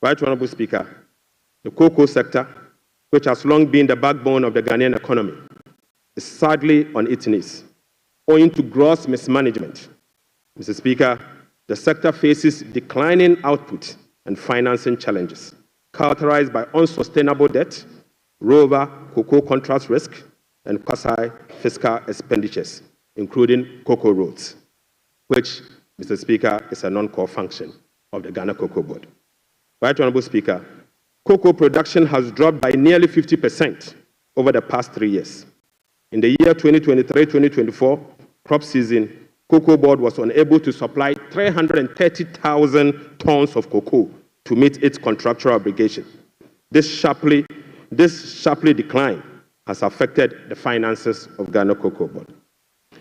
Right Honorable Speaker, the cocoa sector, which has long been the backbone of the Ghanaian economy, is sadly on its knees, owing to gross mismanagement. Mr. Speaker, the sector faces declining output and financing challenges, characterized by unsustainable debt, rollover cocoa contract risk, and quasi-fiscal expenditures, including cocoa roads, which, Mr. Speaker, is a non-core function of the Ghana Cocoa Board. Right Honorable Speaker, cocoa production has dropped by nearly 50% over the past 3 years. In the year 2023-2024 crop season, Cocoa Board was unable to supply 330,000 tons of cocoa to meet its contractual obligation. This sharply decline has affected the finances of Ghana Cocoa Board.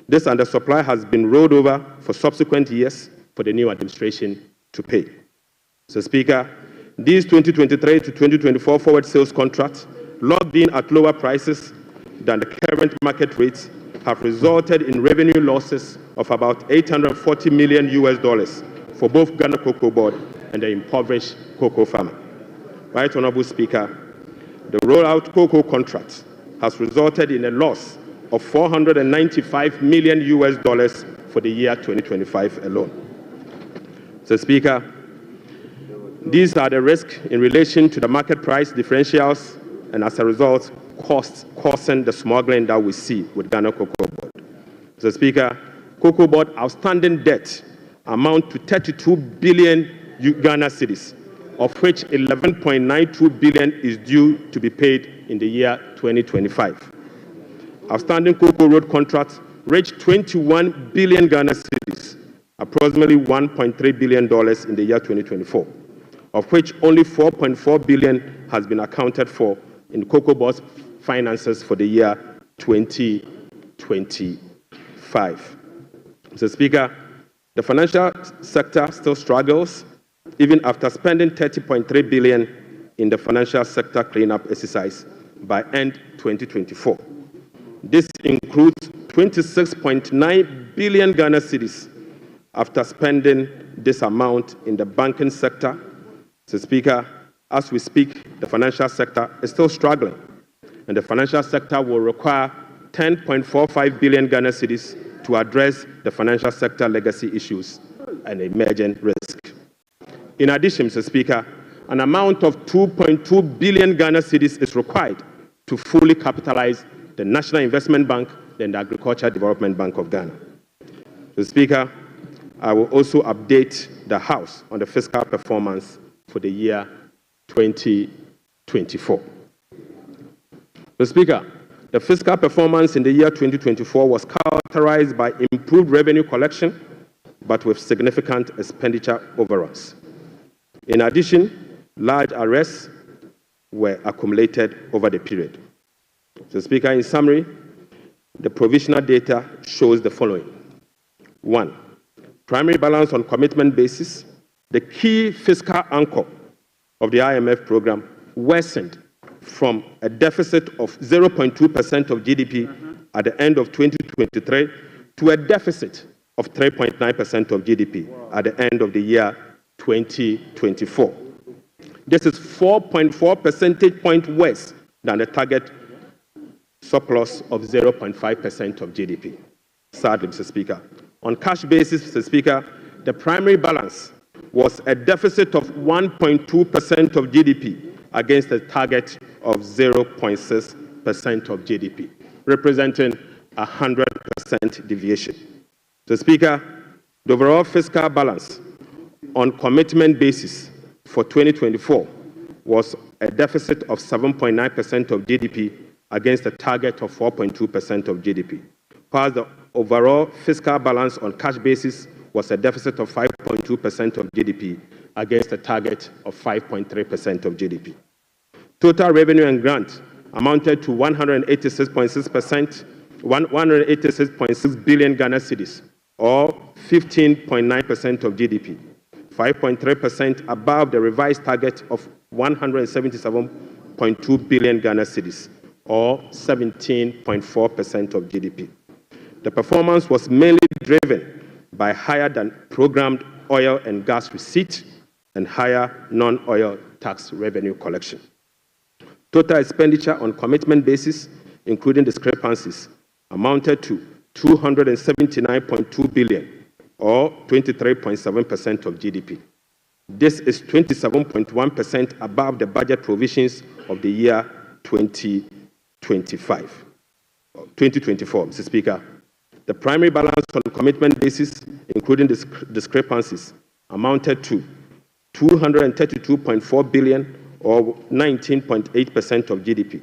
This undersupply has been rolled over for subsequent years for the new administration to pay. So, Speaker, these 2023 to 2024 forward sales contracts, locked in at lower prices than the current market rates, have resulted in revenue losses of about $840 million for both Ghana Cocoa Board and the impoverished cocoa farmer. Right Honorable Speaker, the rollout cocoa contract has resulted in a loss of $495 million for the year 2025 alone. So, Speaker, these are the risks in relation to the market price differentials and, as a result, costs causing the smuggling that we see with Ghana Cocoa Board. So, Speaker, Cocoa Board outstanding debt amount to 32 billion Ghana cedis, of which 11.92 billion is due to be paid in the year 2025. Outstanding cocoa road contracts reached 21 billion Ghana cedis, approximately $1.3 billion in the year 2024, of which only 4.4 billion has been accounted for in Cocoa Board's finances for the year 2025. Mr. Speaker, the financial sector still struggles, even after spending 30.3 billion in the financial sector cleanup exercise by end 2024. This includes 26.9 billion Ghana cedis after spending this amount in the banking sector. Mr. Speaker, as we speak, the financial sector is still struggling, and the financial sector will require 10.45 billion Ghana cedis to address the financial sector legacy issues and emerging risk. In addition, Mr. Speaker, an amount of 2.2 billion Ghana cedis is required to fully capitalize the National Investment Bank and the Agricultural Development Bank of Ghana. Mr. Speaker, I will also update the House on the fiscal performance for the year 2024. Mr. Speaker, the fiscal performance in the year 2024 was characterized by improved revenue collection, but with significant expenditure overruns. In addition, large arrests were accumulated over the period. Mr. Speaker, in summary, the provisional data shows the following. 1, primary balance on commitment basis, the key fiscal anchor of the IMF program, worsened from a deficit of 0.2% of GDP at the end of 2023 to a deficit of 3.9% of GDP at the end of the year 2024. This is 4.4 percentage points worse than the target surplus of 0.5% of GDP. Sadly, Mr. Speaker, on cash basis, Mr. Speaker, the primary balance was a deficit of 1.2% of GDP against a target of 0.6% of GDP, representing a 100% deviation. Mr. Speaker, the overall fiscal balance on commitment basis for 2024 was a deficit of 7.9% of GDP against a target of 4.2% of GDP. While the overall fiscal balance on cash basis was a deficit of 5.2% of GDP against a target of 5.3% of GDP. Total revenue and grant amounted to 186.6 billion Ghana cedis, or 15.9% of GDP, 5.3% above the revised target of 177.2 billion Ghana cedis, or 17.4% of GDP. The performance was mainly driven by higher than programmed oil and gas receipt and higher non-oil tax revenue collection. Total expenditure on commitment basis, including discrepancies, amounted to 279.2 billion, or 23.7% of GDP. This is 27.1% above the budget provisions of the year 2024, Mr. Speaker. The primary balance on commitment basis, including discrepancies, amounted to 232.4 billion, or 19.8% of GDP.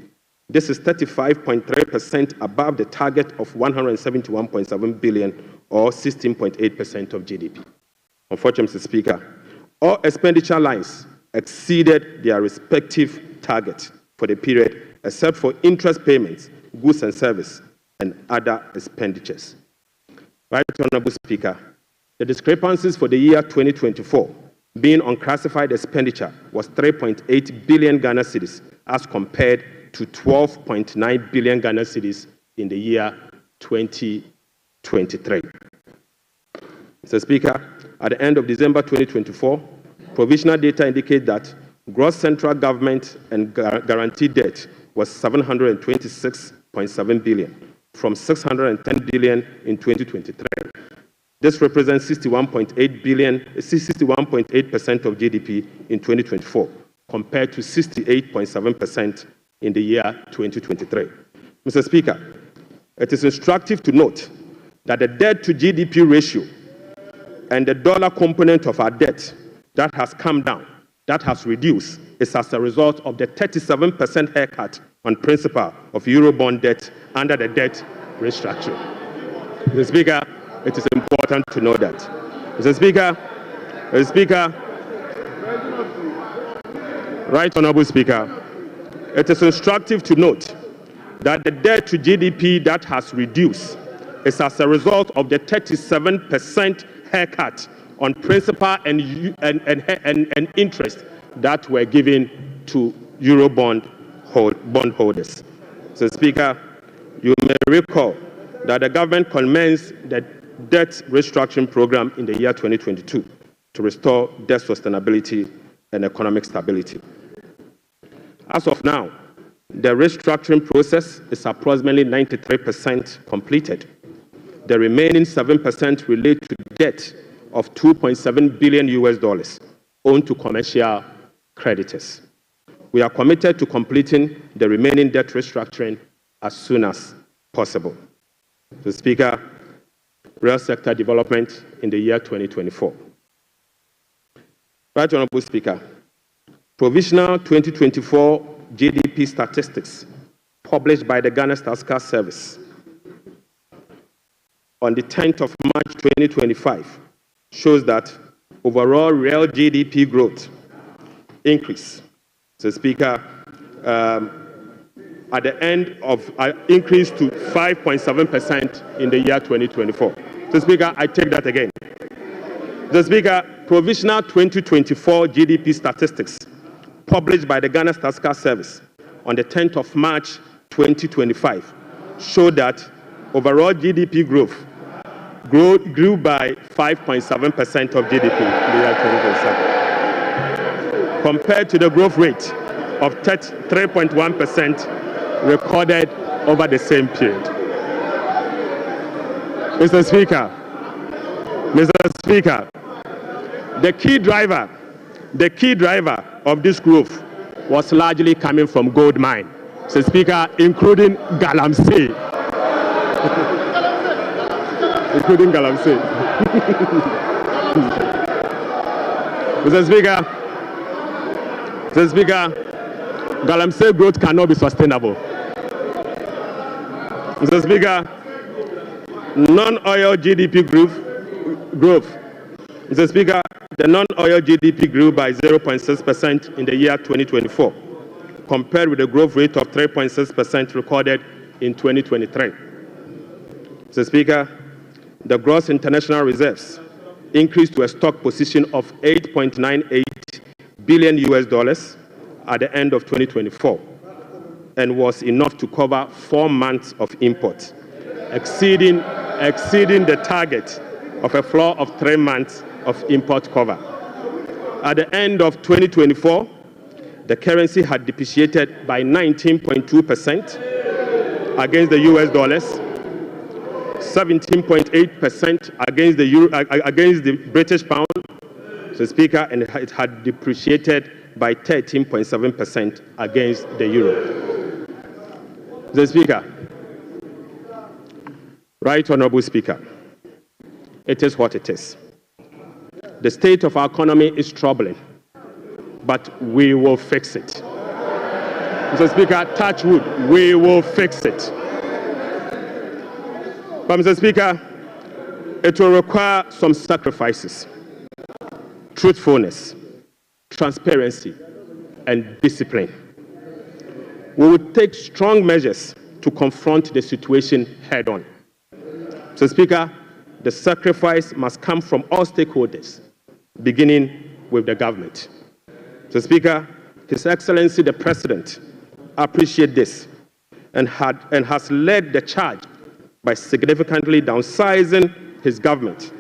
This is 35.3% above the target of 171.7 billion, or 16.8% of GDP. Unfortunately, Mr. Speaker, all expenditure lines exceeded their respective targets for the period, except for interest payments, goods and service, and other expenditures. Right Honorable Speaker, the discrepancies for the year 2024 being unclassified expenditure was 3.8 billion Ghana cedis as compared to 12.9 billion Ghana cedis in the year 2023. Mr. Speaker, at the end of December 2024, provisional data indicate that gross central government and guaranteed debt was 726.7 billion, from 610 billion in 2023. This represents 61.8% of GDP in 2024, compared to 68.7% in the year 2023. Mr. Speaker, it is instructive to note that the debt to GDP ratio and the dollar component of our debt that has come down, that has reduced, is as a result of the 37% haircut on principal of Eurobond debt under the debt restructuring. Mr. Speaker, it is important to know that. Mr. Speaker, Right Honorable Speaker, it is instructive to note that the debt to GDP that has reduced is as a result of the 37% haircut on principal and interest that were given to Eurobond bondholders. So, Speaker, you may recall that the government commenced the debt restructuring program in the year 2022 to restore debt sustainability and economic stability. As of now, the restructuring process is approximately 93% completed. The remaining 7% relate to debt of $2.7 billion owed to commercial creditors. We are committed to completing the remaining debt restructuring as soon as possible. So, Speaker, real sector development in the year 2024. Right Honorable Speaker, provisional 2024 GDP statistics published by the Ghana Statistical Service on the 10th of March 2025 shows that overall real GDP growth increase. So, Speaker, at the end of increased to 5.7% in the year 2024. So, Speaker, I take that again. So, Speaker, provisional 2024 GDP statistics published by the Ghana Statistical Service on the 10th of March 2025 show that overall GDP growth grew by 5.7% of GDP in the year 2027, compared to the growth rate of 3.1% recorded over the same period. Mr. Speaker, the key driver of this growth was largely coming from gold mine, Mr. Speaker, including Galamsey. Including Galamsey. Mr. Speaker, Galamsey growth cannot be sustainable. Mr. Speaker, non-oil GDP growth. Mr. Speaker, the non-oil GDP grew by 0.6% in the year 2024, compared with the growth rate of 3.6% recorded in 2023. Mr. Speaker, the gross international reserves increased to a stock position of $8.98 billion at the end of 2024 and was enough to cover 4 months of imports, exceeding the target of a floor of 3 months of import cover. At the end of 2024, the currency had depreciated by 19.2% against the US dollars, 17.8% against the British pound, Mr. Speaker, and it had depreciated by 13.7% against the euro. Mr. Speaker, Right Honorable Speaker, it is what it is. The state of our economy is troubling, but we will fix it. Mr. Speaker, touch wood, we will fix it. But Mr. Speaker, it will require some sacrifices, truthfulness, transparency, and discipline. We will take strong measures to confront the situation head on. Mr. Speaker, the sacrifice must come from all stakeholders, beginning with the government. Mr. Speaker, His Excellency the President appreciates this and has led the charge by significantly downsizing his government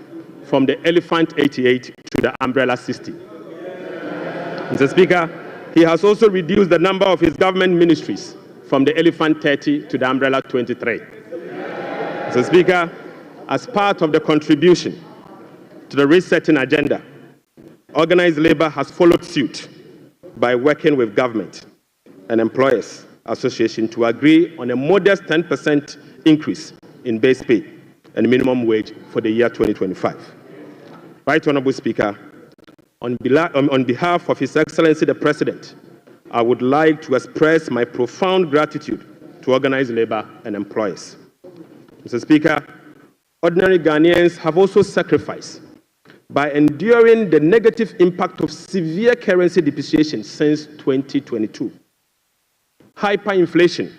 from the Elephant 88 to the Umbrella 60. Mr. Speaker, he has also reduced the number of his government ministries from the Elephant 30 to the Umbrella 23. Mr. Speaker, as part of the contribution to the resetting agenda, organized labor has followed suit by working with government and employers association to agree on a modest 10% increase in base pay and minimum wage for the year 2025. Right Honorable Speaker, on behalf of His Excellency the President, I would like to express my profound gratitude to organized labor and employers. Mr. Speaker, ordinary Ghanaians have also sacrificed by enduring the negative impact of severe currency depreciation since 2022. Hyperinflation,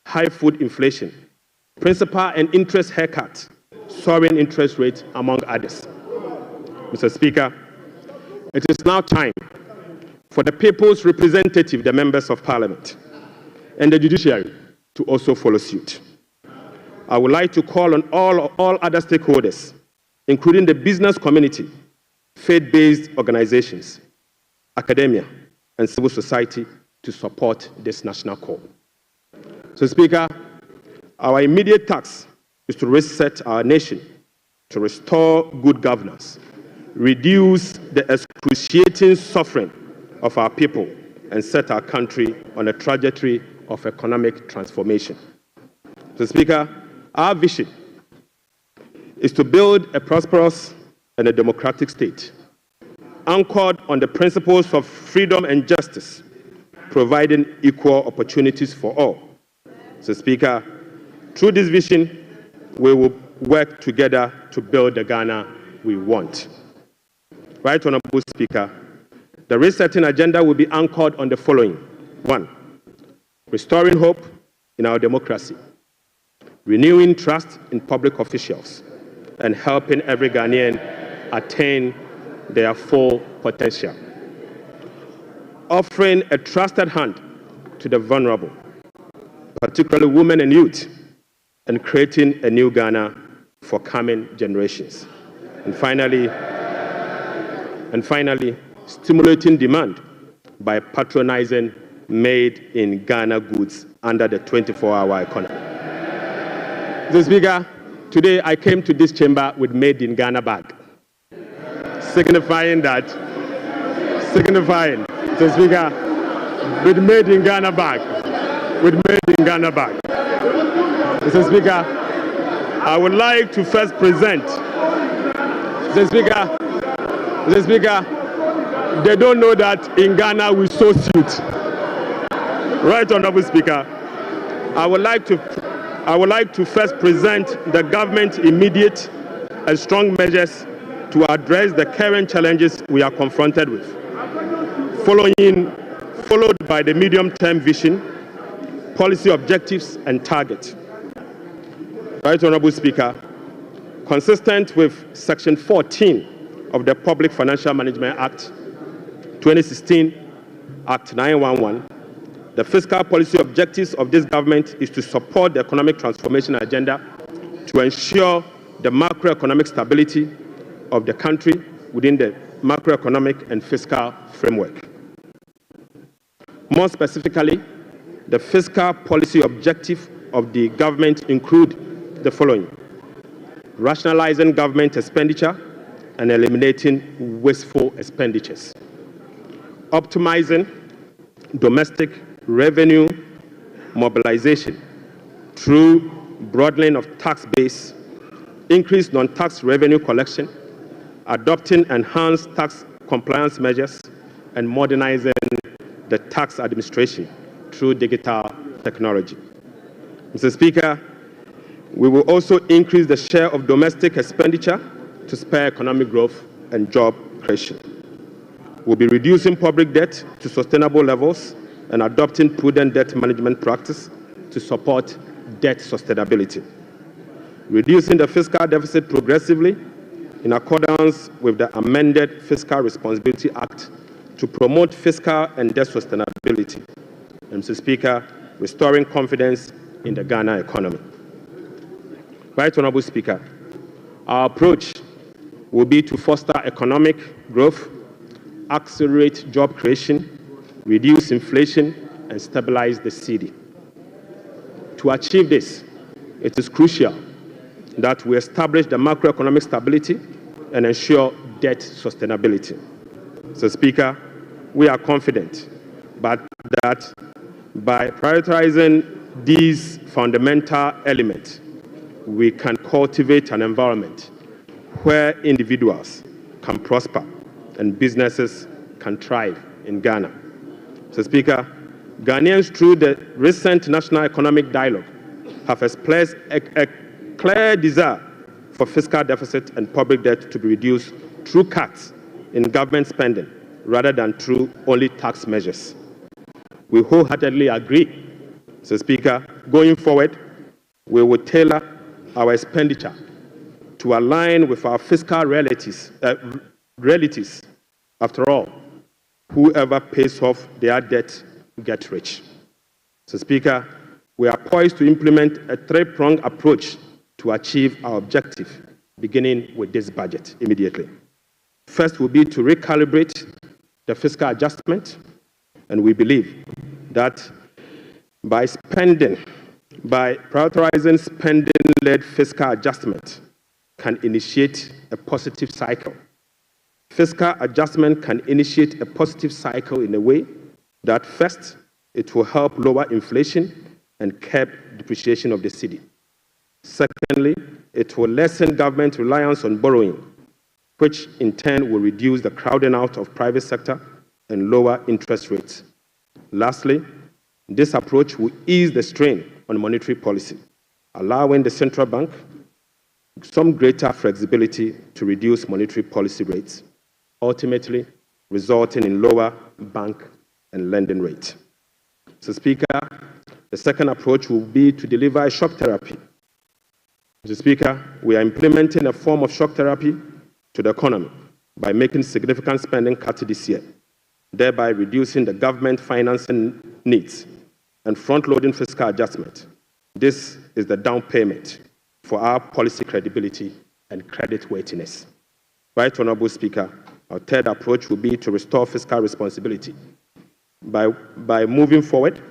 high food inflation, principal and interest haircuts, soaring interest rates, among others. Mr. Speaker, it is now time for the people's representative, the members of Parliament, and the judiciary to also follow suit. I would like to call on all other stakeholders, including the business community, faith-based organizations, academia, and civil society to support this national call. So, Speaker, our immediate task is to reset our nation, to restore good governance, reduce the excruciating suffering of our people, and set our country on a trajectory of economic transformation. So, Speaker, our vision is to build a prosperous and a democratic state, anchored on the principles of freedom and justice, providing equal opportunities for all. So, Speaker, through this vision, we will work together to build the Ghana we want. Right Honorable Speaker, the resetting agenda will be anchored on the following. 1, restoring hope in our democracy, renewing trust in public officials, and helping every Ghanaian attain their full potential. Offering a trusted hand to the vulnerable, particularly women and youth, and creating a new Ghana for coming generations. And finally, stimulating demand by patronizing made-in-Ghana goods under the 24-hour economy. Mr. Speaker, today I came to this chamber with made-in-Ghana bag, signifying, Mr. Speaker, with made-in-Ghana bag, Mr. Speaker, I would like to first present, Mr. Speaker, they don't know that in Ghana we sew suit. Right Honorable Speaker, I would like to I would like to first present the government's immediate and strong measures to address the current challenges we are confronted with, followed by the medium-term vision, policy objectives, and targets. Right Honorable Speaker, consistent with Section 14 of the Public Financial Management Act 2016, Act 911, the fiscal policy objectives of this government is to support the economic transformation agenda to ensure the macroeconomic stability of the country within the macroeconomic and fiscal framework. More specifically, the fiscal policy objective of the government include the following: rationalizing government expenditure and eliminating wasteful expenditures, optimizing domestic revenue mobilization through broadening of tax base, increased non-tax revenue collection, adopting enhanced tax compliance measures, and modernizing the tax administration through digital technology. Mr. Speaker, we will also increase the share of domestic expenditure to spur economic growth and job creation. We'll be reducing public debt to sustainable levels and adopting prudent debt management practice to support debt sustainability. Reducing the fiscal deficit progressively in accordance with the amended Fiscal Responsibility Act to promote fiscal and debt sustainability. And Mr. Speaker, restoring confidence in the Ghana economy. Right Honorable Speaker, our approach will be to foster economic growth, accelerate job creation, reduce inflation, and stabilize the cedi. To achieve this, it is crucial that we establish the macroeconomic stability and ensure debt sustainability. So, Speaker, we are confident that by prioritizing these fundamental elements, we can cultivate an environment where individuals can prosper and businesses can thrive in Ghana. So, Speaker, Ghanaians, through the recent National Economic Dialogue, have expressed a clear desire for fiscal deficit and public debt to be reduced through cuts in government spending rather than through only tax measures. We wholeheartedly agree. So, Speaker, going forward, we will tailor our expenditure to align with our fiscal realities. After all, whoever pays off their debt gets rich. So, Speaker, we are poised to implement a three-pronged approach to achieve our objective, beginning with this budget immediately. First will be to recalibrate the fiscal adjustment, and we believe that by prioritizing spending-led fiscal adjustment can initiate a positive cycle. Fiscal adjustment can initiate a positive cycle in a way that first, it will help lower inflation and curb depreciation of the cedi. Secondly, it will lessen government reliance on borrowing, which in turn will reduce the crowding out of private sector and lower interest rates. Lastly, this approach will ease the strain on monetary policy, allowing the central bank some greater flexibility to reduce monetary policy rates, ultimately resulting in lower bank and lending rates. So, Speaker, the second approach will be to deliver a shock therapy. Mr. Speaker, we are implementing a form of shock therapy to the economy by making significant spending cuts this year, thereby reducing the government financing needs and front-loading fiscal adjustment. This is the down payment for our policy credibility and creditworthiness. Right Honorable Speaker, our third approach will be to restore fiscal responsibility. By moving forward,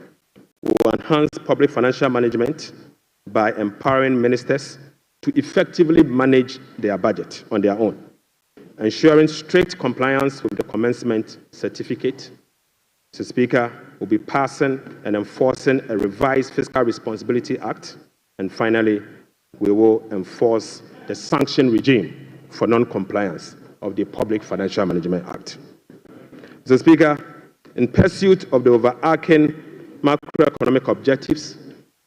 we will enhance public financial management by empowering ministers to effectively manage their budget on their own, ensuring strict compliance with the commencement certificate. So, Speaker, we'll be passing and enforcing a revised Fiscal Responsibility Act. And finally, we will enforce the sanction regime for non-compliance of the Public Financial Management Act. So, Speaker, in pursuit of the overarching macroeconomic objectives,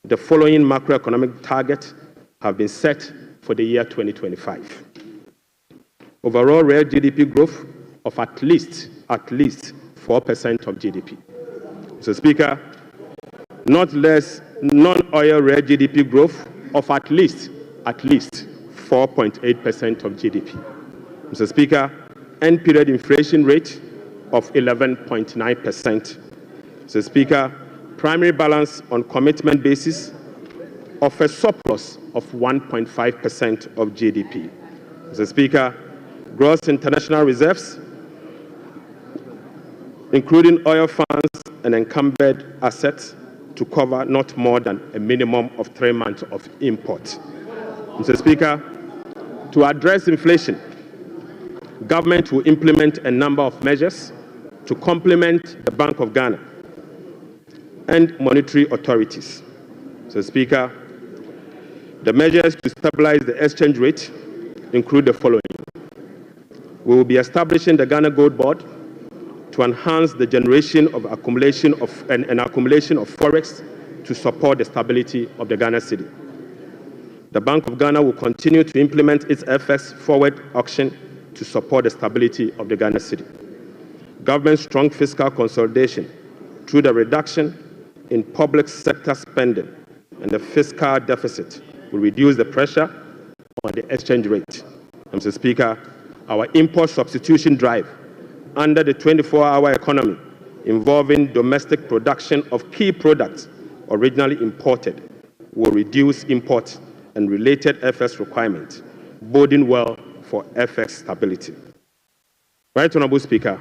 The following macroeconomic targets have been set for the year 2025. Overall real GDP growth of at least 4% of GDP. Mr. Speaker, not less non-oil real GDP growth of at least 4.8% of GDP. Mr. Speaker, end period inflation rate of 11.9%. Mr. Speaker, primary balance on commitment basis of a surplus of 1.5% of GDP. Mr. Speaker, gross international reserves, including oil funds and encumbered assets, to cover not more than a minimum of 3 months of import. Mr. Speaker, to address inflation, government will implement a number of measures to complement the Bank of Ghana and monetary authorities. Mr. Speaker, the measures to stabilize the exchange rate include the following. We will be establishing the Ghana Gold Board to enhance the generation of accumulation of forex to support the stability of the Ghana cedi. The Bank of Ghana will continue to implement its FX forward auction to support the stability of the Ghana cedi. Government's strong fiscal consolidation through the reduction in public sector spending and the fiscal deficit will reduce the pressure on the exchange rate. Mr. Speaker, our import substitution drive under the 24-hour economy involving domestic production of key products originally imported will reduce import and related FX requirements, boding well for FX stability. Right Honorable Speaker,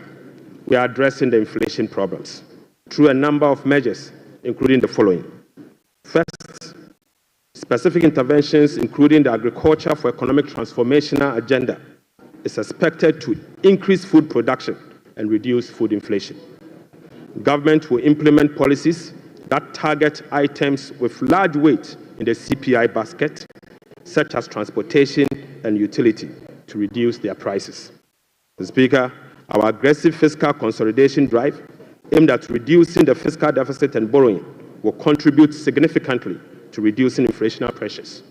we are addressing the inflation problems through a number of measures, including the following. First, specific interventions, including the Agriculture for Economic Transformational Agenda, is expected to increase food production and reduce food inflation. Government will implement policies that target items with large weight in the CPI basket, such as transportation and utility, to reduce their prices. Mr. Speaker, our aggressive fiscal consolidation drive aimed at reducing the fiscal deficit and borrowing will contribute significantly to reducing inflationary pressures.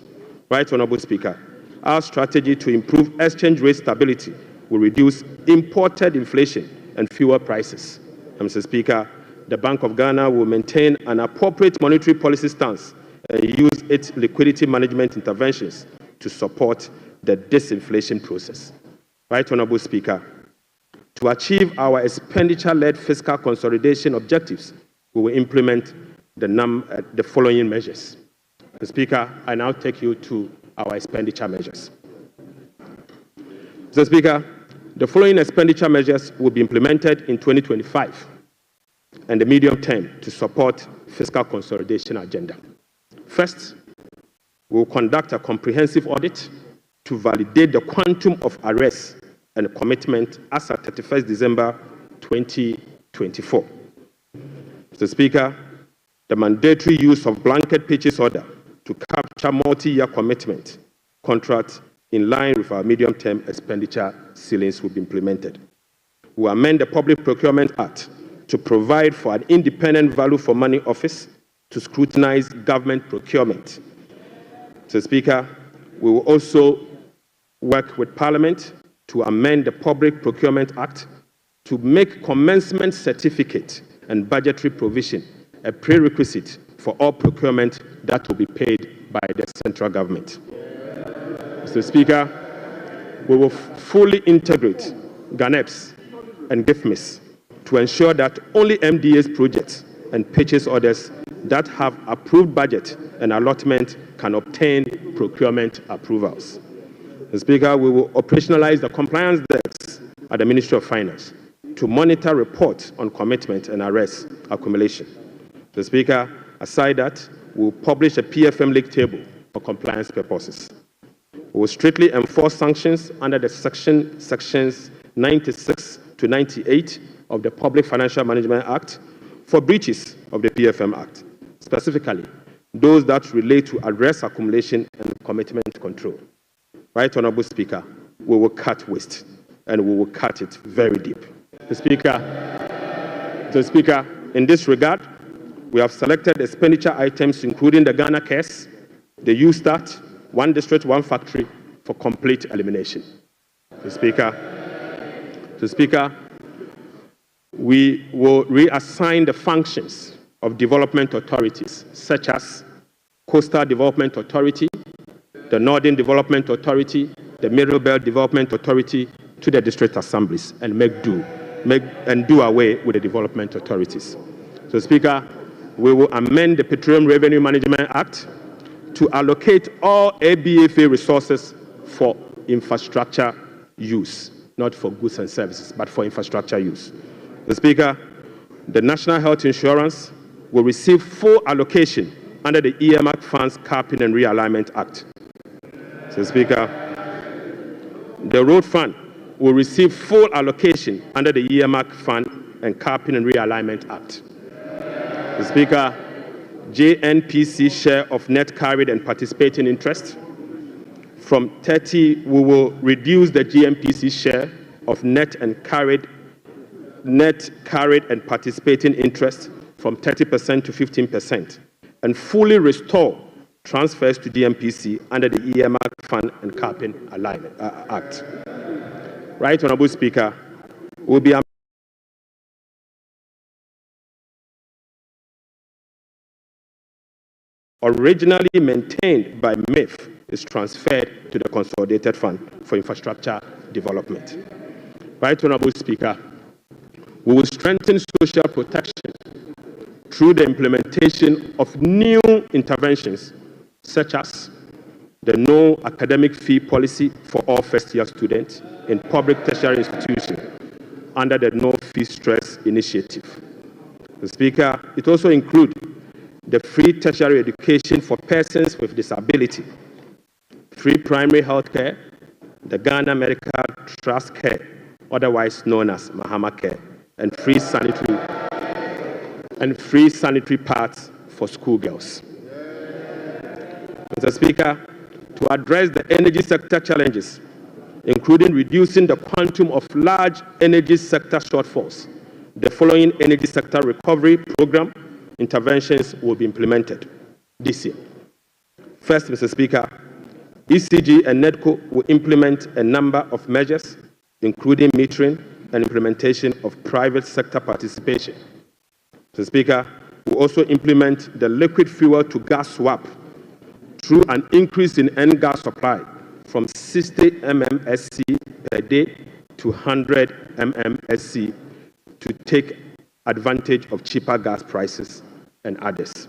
Right Honorable Speaker, our strategy to improve exchange rate stability will reduce imported inflation and fuel prices. And Mr. Speaker, the Bank of Ghana will maintain an appropriate monetary policy stance and use its liquidity management interventions to support the disinflation process. Right Honorable Speaker, to achieve our expenditure-led fiscal consolidation objectives, we will implement the following measures. Mr. Speaker, I now take you to our expenditure measures. Mr. Speaker, the following expenditure measures will be implemented in 2025 and the medium term to support fiscal consolidation agenda. First, we will conduct a comprehensive audit to validate the quantum of arrests and commitment as at 31st December 2024. Mr. Speaker, the mandatory use of blanket purchase order to capture multi-year commitment contracts in line with our medium-term expenditure ceilings will be implemented. We will amend the Public Procurement Act to provide for an independent value for money office to scrutinize government procurement. Mr. Speaker, we will also work with Parliament to amend the Public Procurement Act to make commencement certificate and budgetary provision a prerequisite for all procurement that will be paid by the central government. Mr. Speaker, we will fully integrate GANEPS and GIFMIS to ensure that only MDA's projects and purchase orders that have approved budget and allotment can obtain procurement approvals. Mr. Speaker, we will operationalize the compliance desks at the Ministry of Finance to monitor reports on commitment and arrest accumulation. Mr. Speaker, aside that, we will publish a PFM league table for compliance purposes. We will strictly enforce sanctions under the sections 96 to 98 of the Public Financial Management Act for breaches of the PFM Act, specifically those that relate to arrest accumulation and commitment control. Right Honorable Speaker, we will cut waste and we will cut it very deep. Mr. Speaker, in this regard, we have selected expenditure items including the Ghana Cares, the U-Start, One District, One Factory for complete elimination. Mr. Speaker, we will reassign the functions of development authorities such as Coastal Development Authority, the Northern Development Authority, the Middle Belt Development Authority to the district assemblies and do away with the development authorities. So, Speaker, we will amend the Petroleum Revenue Management Act to allocate all ABFA resources for infrastructure use, not for goods and services, but for infrastructure use. So, Speaker, the National Health Insurance will receive full allocation under the earmark funds capping and realignment act. So, Speaker, the road fund will receive full allocation under the earmark fund and capping and realignment act. So, Speaker, JNPC share of net carried and participating interest from 30, we will reduce the JNPC share of net carried and participating interest from 30% to 15%, and fully restore transfers to DMPC under the earmark fund and capping alignment act. Right, Honorable Speaker, will be originally maintained by MIF is transferred to the Consolidated Fund for Infrastructure Development. Right, Honorable Speaker, we will strengthen social protection through the implementation of new interventions such as the no academic fee policy for all first-year students in public tertiary institutions under the No Fee Stress initiative. The Speaker, it also includes the free tertiary education for persons with disability, free primary health care, the Ghana Medical Trust Care, otherwise known as Mahama Care, and free sanitary pads for schoolgirls. Mr. Speaker, to address the energy sector challenges, including reducing the quantum of large energy sector shortfalls, the following energy sector recovery program interventions will be implemented this year. First, Mr. Speaker, ECG and NEDCO will implement a number of measures, including metering and implementation of private sector participation. Mr. Speaker, we will also implement the liquid fuel to gas swap through an increase in end gas supply from 60 MMSC per day to 100 MMSC to take advantage of cheaper gas prices and others.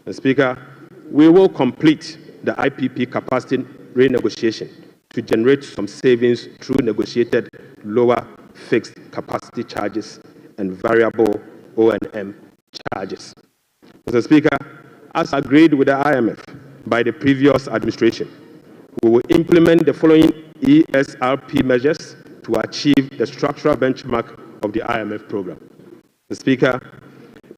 Mr. Speaker, we will complete the IPP capacity renegotiation to generate some savings through negotiated lower fixed capacity charges and variable O&M charges. Mr. Speaker, as agreed with the IMF by the previous administration, we will implement the following ESRP measures to achieve the structural benchmark of the IMF program. Mr. Speaker,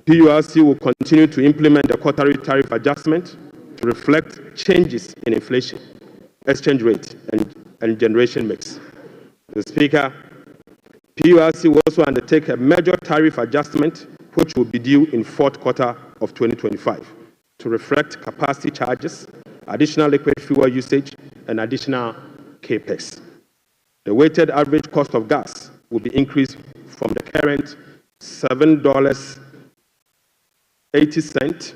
PURC will continue to implement the quarterly tariff adjustment to reflect changes in inflation, exchange rate, and generation mix. Mr. Speaker, PURC will also undertake a major tariff adjustment which will be due in fourth quarter of 2025 to reflect capacity charges, additional liquid fuel usage, and additional capex. The weighted average cost of gas will be increased from the current $7.80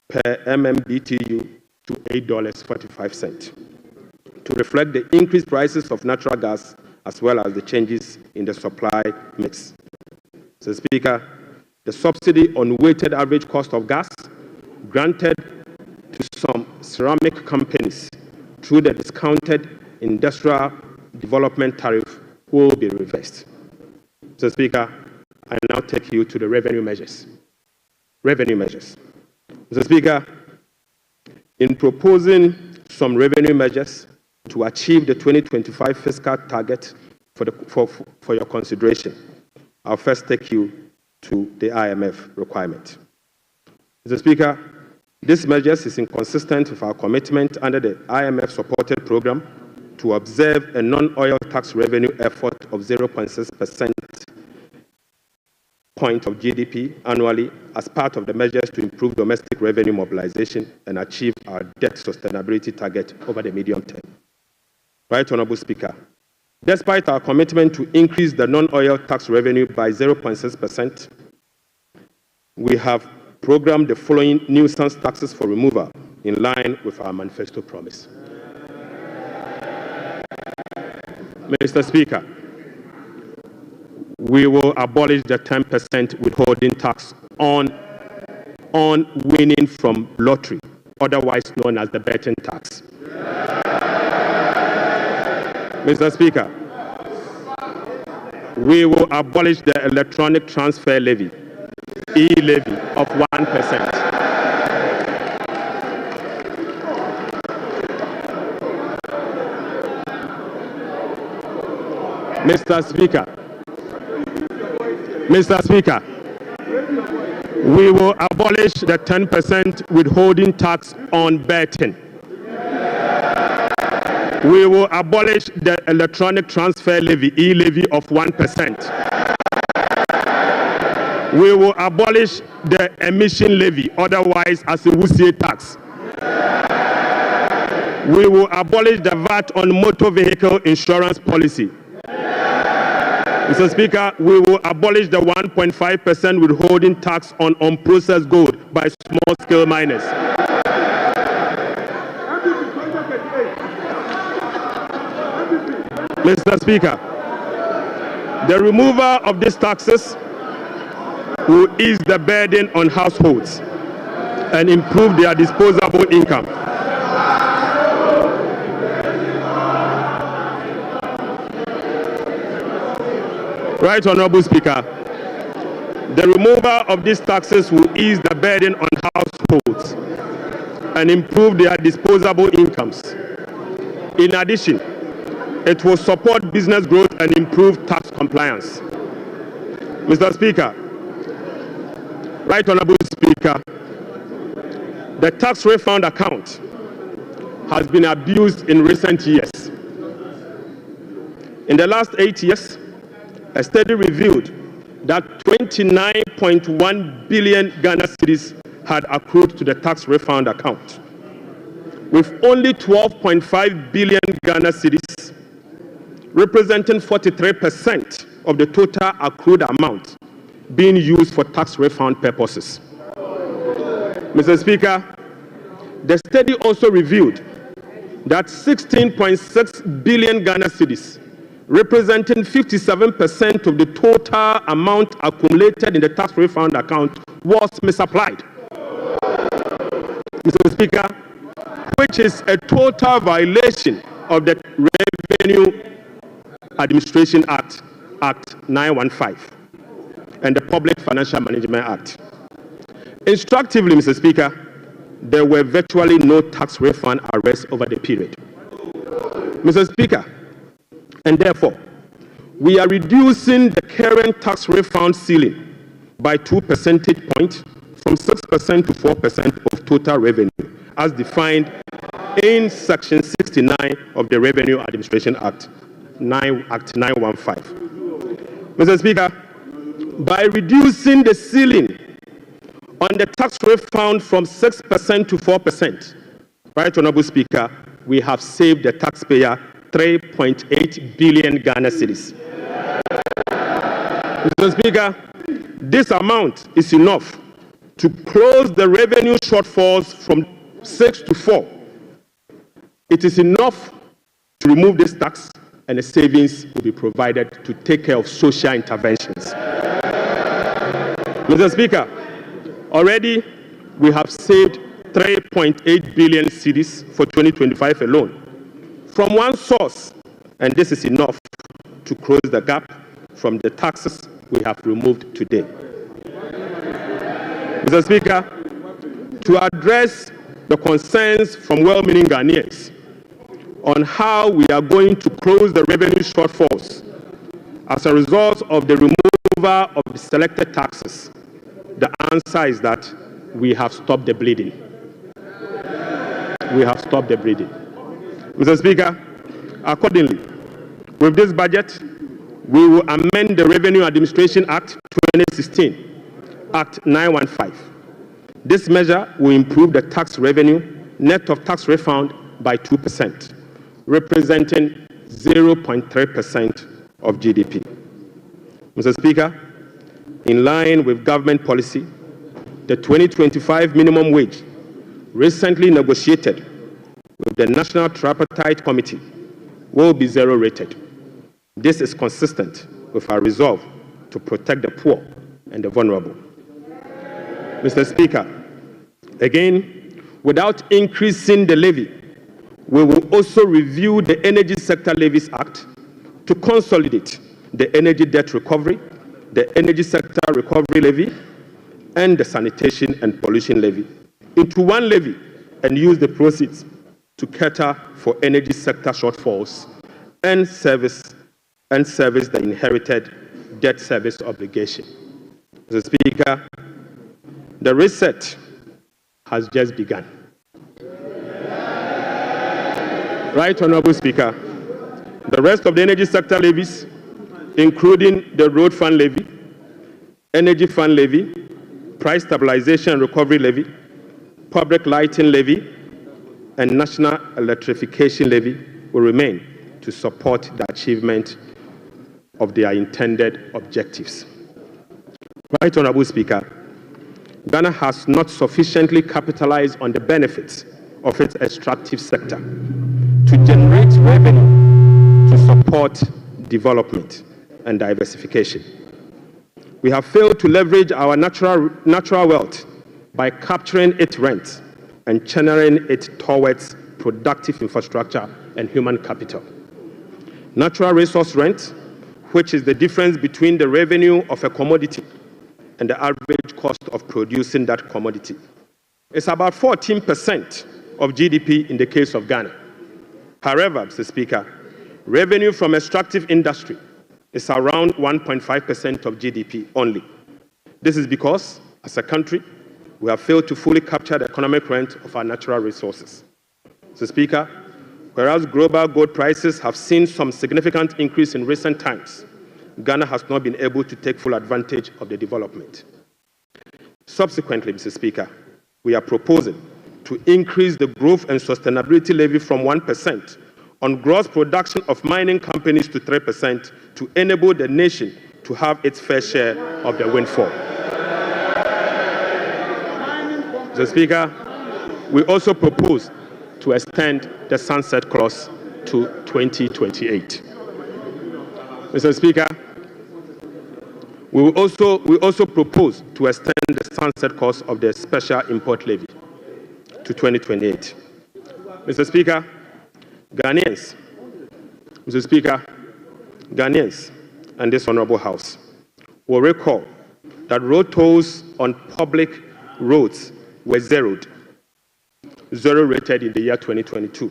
per MMBTU to $8.45 to reflect the increased prices of natural gas as well as the changes in the supply mix. Mr. Speaker, the subsidy on weighted average cost of gas granted to some ceramic companies through the discounted industrial development tariff will be reversed. Mr. Speaker, I now take you to the revenue measures. Mr. Speaker, in proposing some revenue measures to achieve the 2025 fiscal target for your consideration, I'll first take you to the IMF requirement. Mr. Speaker, this measure is inconsistent with our commitment under the IMF-supported program to observe a non-oil tax revenue effort of 0.6% point of GDP annually as part of the measures to improve domestic revenue mobilization and achieve our debt sustainability target over the medium term. Right Honorable Speaker, despite our commitment to increase the non-oil tax revenue by 0.6%, we have programmed the following nuisance taxes for removal in line with our manifesto promise. Mr. Speaker, we will abolish the 10% withholding tax on winning from lottery, otherwise known as the betting tax. Mr. Speaker, we will abolish the electronic transfer levy, e-levy of 1%. Mr. Speaker, we will abolish the 10% withholding tax on betting. We will abolish the electronic transfer levy, e-levy of 1%. We will abolish the emission levy, otherwise as a WUSIE tax. We will abolish the VAT on motor vehicle insurance policy. Mr. Speaker, we will abolish the 1.5% withholding tax on unprocessed gold by small-scale miners. Mr. Speaker, the removal of these taxes will ease the burden on households and improve their disposable income. Right Honorable Speaker, the removal of these taxes will ease the burden on households and improve their disposable incomes. In addition, it will support business growth and improve tax compliance. Mr. Speaker, Right Honorable Speaker, the tax refund account has been abused in recent years. In the last 8 years, a study revealed that 29.1 billion Ghana cedis had accrued to the tax refund account, with only 12.5 billion Ghana cedis, representing 43% of the total accrued amount, being used for tax refund purposes. Mr. Speaker, the study also revealed that 16.6 billion Ghana cedis, representing 57% of the total amount accumulated in the tax refund account, was misapplied. Mr. Speaker, which is a total violation of the Revenue Administration Act, Act 915, and the Public Financial Management Act. Instructively, Mr. Speaker, there were virtually no tax refund arrests over the period. Mr. Speaker, and therefore, we are reducing the current tax refund ceiling by 2 percentage points from 6% to 4% of total revenue, as defined in Section 69 of the Revenue Administration Act, Act 915. Mr. Speaker, by reducing the ceiling on the tax refund from 6% to 4%, Right Honorable Speaker, we have saved the taxpayer 3.8 billion Ghana cedis. Mr. Speaker, this amount is enough to close the revenue shortfalls from 6 to 4. It is enough to remove this tax, and the savings will be provided to take care of social interventions. Mr. Speaker, already we have saved 3.8 billion cedis for 2025 alone from one source, and this is enough to close the gap from the taxes we have removed today. Mr. Speaker, to address the concerns from well-meaning Ghanaians on how we are going to close the revenue shortfalls as a result of the removal of the selected taxes, the answer is that we have stopped the bleeding. We have stopped the bleeding. Mr. Speaker, accordingly, with this budget, we will amend the Revenue Administration Act 2016, Act 915. This measure will improve the tax revenue net of tax refund by 2%, representing 0.3% of GDP. Mr. Speaker, in line with government policy, the 2025 minimum wage recently negotiated with the National Tripartite Committee will be zero rated. This is consistent with our resolve to protect the poor and the vulnerable. Mr. Speaker, again, without increasing the levy, we will also review the Energy Sector Levies Act to consolidate the energy debt recovery, the Energy Sector Recovery Levy, and the Sanitation and Pollution Levy into one levy and use the proceeds to cater for energy sector shortfalls and service the inherited debt service obligation. Mr. Speaker, the reset has just begun. Right, Honorable Speaker, the rest of the energy sector levies, including the Road Fund Levy, Energy Fund Levy, Price Stabilization and Recovery Levy, Public Lighting Levy, and National Electrification Levy, will remain to support the achievement of their intended objectives. Right, Honorable Speaker, Ghana has not sufficiently capitalized on the benefits of its extractive sector to generate revenue to support development and diversification. We have failed to leverage our natural wealth by capturing its rent and channeling it towards productive infrastructure and human capital. Natural resource rent, which is the difference between the revenue of a commodity and the average cost of producing that commodity, is about 14% of GDP in the case of Ghana. However, Mr. Speaker, revenue from extractive industry is around 1.5% of GDP only. This is because, as a country, we have failed to fully capture the economic rent of our natural resources. Mr. Speaker, whereas global gold prices have seen some significant increase in recent times, Ghana has not been able to take full advantage of the development. Subsequently, Mr. Speaker, we are proposing to increase the growth and sustainability levy from 1% on gross production of mining companies to 3% to enable the nation to have its fair share of the windfall. Mr. Speaker, we also propose to extend the sunset clause to 2028. Mr. Speaker, we also propose to extend the sunset clause of the special import levy to 2028. Mr. Speaker, Ghanaians, and this Honorable House will recall that road tolls on public roads were zero rated in the year 2022.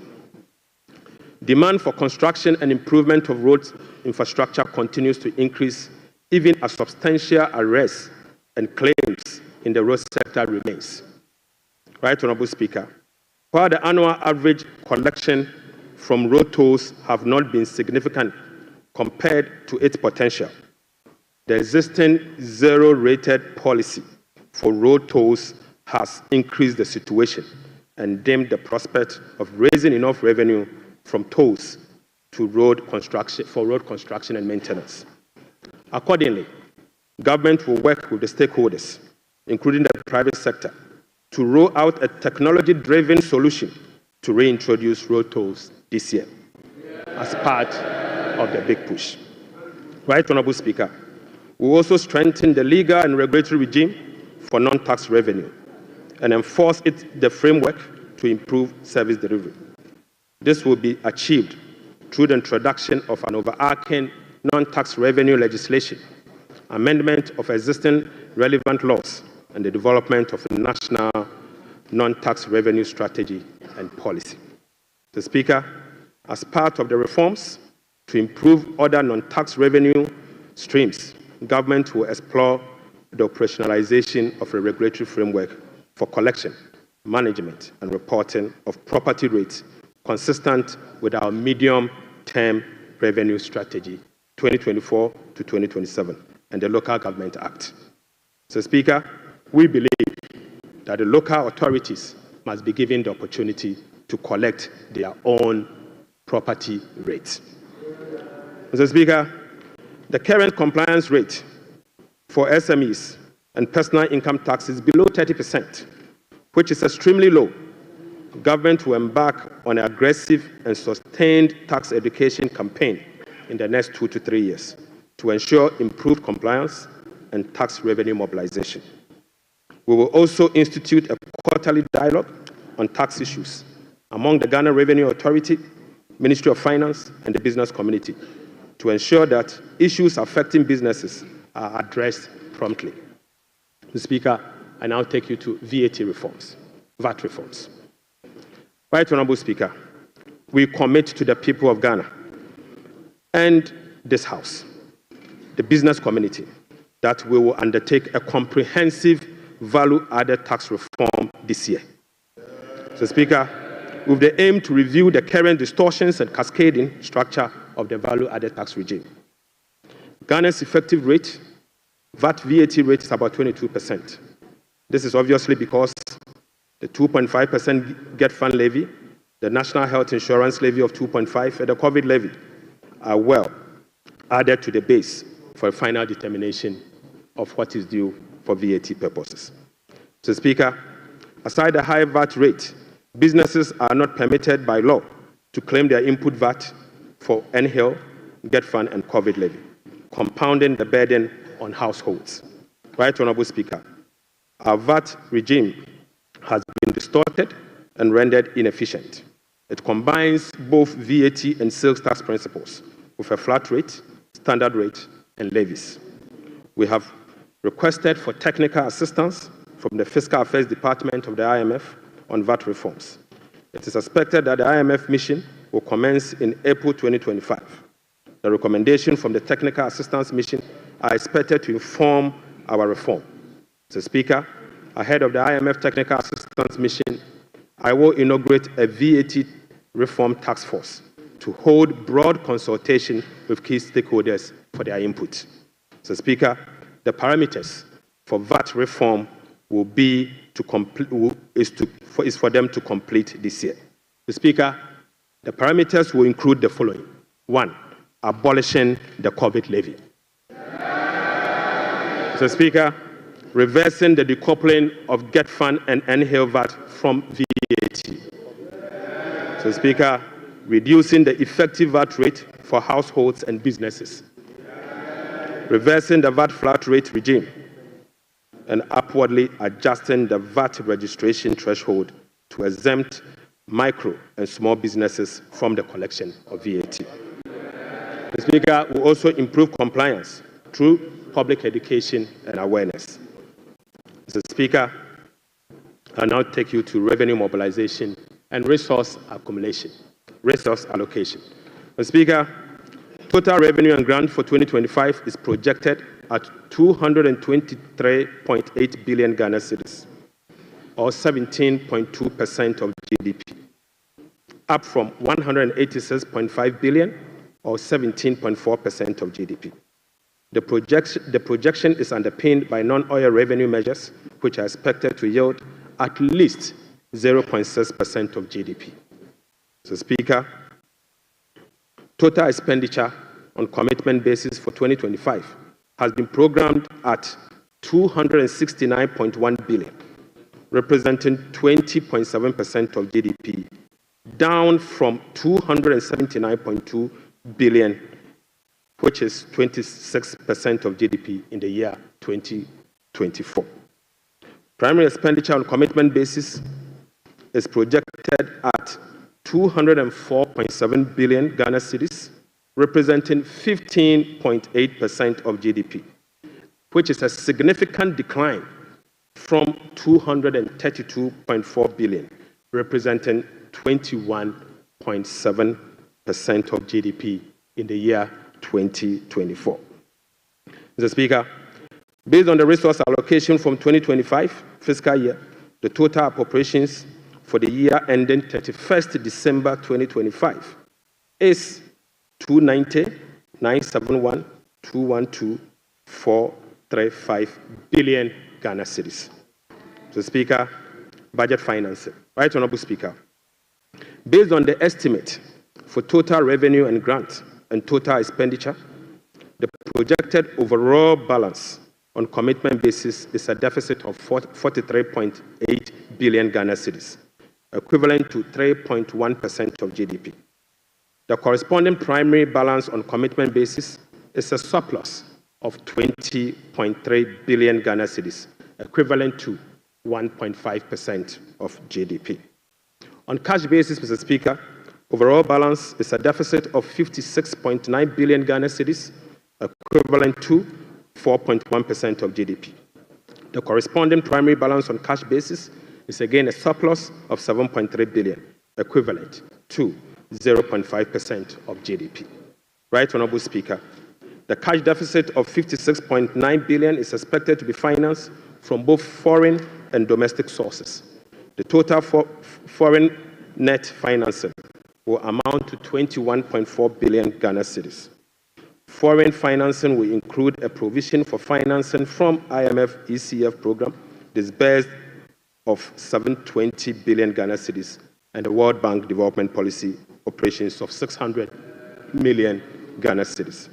Demand for construction and improvement of road infrastructure continues to increase, even as substantial arrests and claims in the road sector remains. Right, Honorable Speaker, while the annual average collection from road tolls have not been significant compared to its potential, the existing zero-rated policy for road tolls has increased the situation and dimmed the prospect of raising enough revenue from tolls to road construction and maintenance. Accordingly, government will work with the stakeholders, including the private sector, to roll out a technology-driven solution to reintroduce road tolls this year as part of the big push. Right, Honorable Speaker, we will also strengthen the legal and regulatory regime for non-tax revenue and enforce the framework to improve service delivery. This will be achieved through the introduction of an overarching non-tax revenue legislation, amendment of existing relevant laws, and the development of a national non-tax revenue strategy and policy. Mr. Speaker, as part of the reforms to improve other non-tax revenue streams, government will explore the operationalization of a regulatory framework for collection, management, and reporting of property rates consistent with our medium-term revenue strategy, 2024 to 2027, and the Local Government Act. Mr. Speaker, we believe that the local authorities must be given the opportunity to collect their own property rates. Mr. Speaker, the current compliance rate for SMEs and personal income tax is below 30%, which is extremely low. Government will embark on an aggressive and sustained tax education campaign in the next 2 to 3 years to ensure improved compliance and tax revenue mobilization. We will also institute a quarterly dialogue on tax issues among the Ghana Revenue Authority, Ministry of Finance, and the business community to ensure that issues affecting businesses are addressed promptly. Mr. Speaker, I now take you to VAT reforms, VAT reforms. Right Honorable Speaker, we commit to the people of Ghana and this House, the business community, that we will undertake a comprehensive value-added tax reform this year. Mr. Speaker, with the aim to review the current distortions and cascading structure of the value-added tax regime. Ghana's effective rate, VAT rate, is about 22%. This is obviously because the 2.5% Get Fund levy, the National Health Insurance levy of 2.5%, and the COVID levy are well added to the base for a final determination of what is due for VAT purposes. Mr. Speaker, aside the high VAT rate, businesses are not permitted by law to claim their input VAT for NHIL, Get Fund, and COVID levy, compounding the burden on households. Right Honorable Speaker, our VAT regime has been distorted and rendered inefficient. It combines both VAT and sales tax principles with a flat rate, standard rate, and levies. We have requested for technical assistance from the Fiscal Affairs Department of the IMF on VAT reforms. It is expected that the IMF mission will commence in April 2025. The recommendations from the Technical Assistance Mission are expected to inform our reform. Mr. Speaker, ahead of the IMF Technical Assistance Mission, I will inaugurate a VAT reform task force to hold broad consultation with key stakeholders for their input. Mr. Speaker, the parameters for VAT reform will be for them to complete this year. Mr. Speaker, the parameters will include the following. 1, abolishing the COVID levy. Mr. Speaker, reversing the decoupling of Get Fund and NHIL VAT from VAT. Mr. Speaker, reducing the effective VAT rate for households and businesses. Reversing the VAT flat rate regime and upwardly adjusting the VAT registration threshold to exempt micro and small businesses from the collection of VAT. Mr. Speaker, will also improve compliance through public education and awareness. Mr. Speaker, I'll now take you to revenue mobilization and resource allocation. Mr. Speaker, total revenue and grant for 2025 is projected at 223.8 billion Ghana cedis, or 17.2% of GDP, up from 186.5 billion, or 17.4% of GDP. The projection is underpinned by non-oil revenue measures, which are expected to yield at least 0.6% of GDP. Mr. Speaker, total expenditure on commitment basis for 2025 has been programmed at 269.1 billion, representing 20.7% of GDP, down from 279.2 billion, which is 26% of GDP in the year 2024. Primary expenditure on commitment basis is projected at 204.7 billion Ghana cedis, representing 15.8% of GDP, which is a significant decline from 232.4 billion, representing 21.7% of GDP in the year 2024. Mr. Speaker, based on the resource allocation from 2025 fiscal year, the total appropriations for the year ending 31st December 2025 is 290,971,212 1.435 billion Ghana cedis. Mr. Speaker, budget financing. Right Honorable Speaker, based on the estimate for total revenue and grant and total expenditure, the projected overall balance on commitment basis is a deficit of 43.8 billion Ghana cedis, equivalent to 3.1% of GDP. The corresponding primary balance on commitment basis is a surplus of 20.3 billion Ghana cedis, equivalent to 1.5% of GDP. On cash basis, Mr. Speaker, overall balance is a deficit of 56.9 billion Ghana cedis, equivalent to 4.1% of GDP. The corresponding primary balance on cash basis is again a surplus of 7.3 billion, equivalent to 0.5% of GDP. Right Honorable Speaker, the cash deficit of 56.9 billion is expected to be financed from both foreign and domestic sources. The total foreign net financing will amount to 21.4 billion Ghana cedis. Foreign financing will include a provision for financing from IMF ECF program disbursed of 720 billion Ghana cedis and the World Bank Development Policy operations of 600 million Ghana cedis.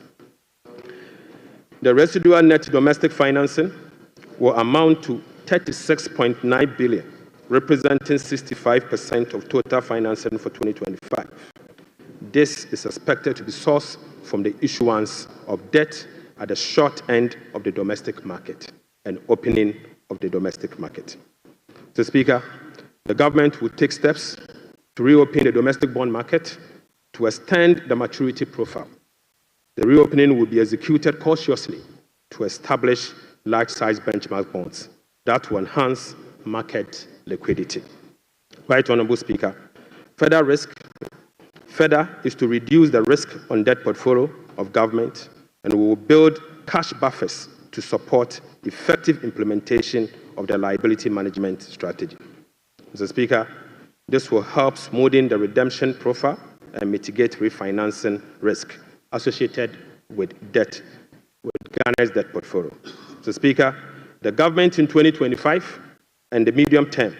The residual net domestic financing will amount to 36.9 billion, representing 65% of total financing for 2025. This is expected to be sourced from the issuance of debt at the short end of the domestic market and opening of the domestic market. Mr. Speaker, the government will take steps to reopen the domestic bond market to extend the maturity profile. The reopening will be executed cautiously to establish large-size benchmark bonds that will enhance market liquidity. Right Honorable Speaker, further is to reduce the risk on debt portfolio of government, and we will build cash buffers to support effective implementation of the liability management strategy. Mr. Speaker, this will help smoothen the redemption profile and mitigate refinancing risk associated with Ghana's debt portfolio. Mr. Speaker, the government in 2025 and the medium term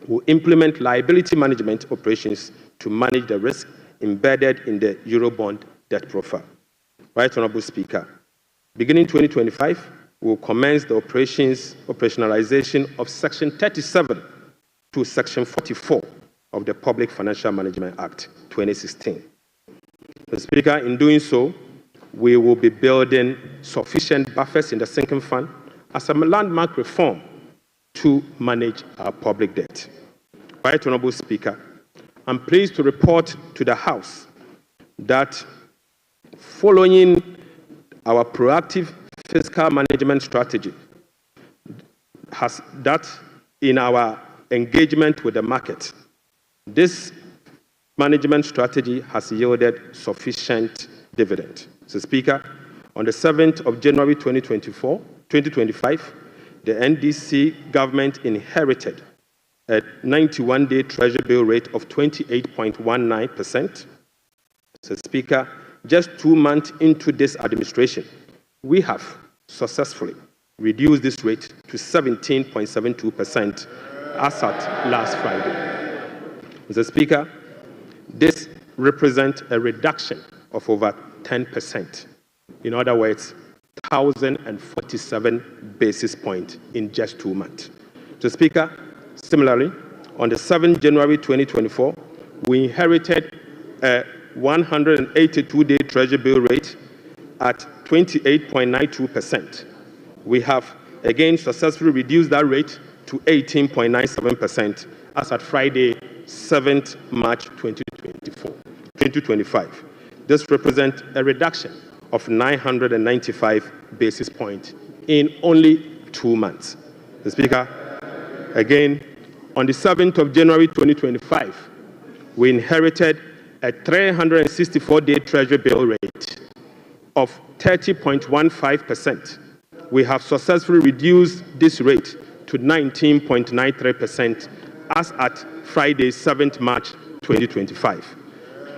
will implement liability management operations to manage the risk embedded in the Eurobond debt profile. Right Honorable Speaker, beginning 2025, we will commence the operationalization of Section 37 to Section 44 of the Public Financial Management Act 2016. Mr. Speaker, in doing so, we will be building sufficient buffers in the sinking fund as a landmark reform to manage our public debt. Right Honorable Speaker, I'm pleased to report to the House that following our proactive fiscal management strategy, in our engagement with the market, this management strategy has yielded sufficient dividend. Mr. Speaker, on the 7th of January 2025, the NDC government inherited a 91-day Treasury bill rate of 28.19%. Mr. Speaker, just 2 months into this administration, we have successfully reduced this rate to 17.72% as at last Friday. Mr. Speaker, this represents a reduction of over 10%. In other words, 1,047 basis points in just 2 months. Mr. Speaker, similarly, on the 7th January 2024, we inherited a 182-day Treasury bill rate at 28.92%. We have again successfully reduced that rate to 18.97% as at Friday, 7th March 2025. This represents a reduction of 995 basis points in only 2 months. Mr. Speaker, again, on the 7th of January 2025, we inherited a 364-day Treasury bill rate of 30.15%. We have successfully reduced this rate to 19.93% as at Friday, 7th March 2025.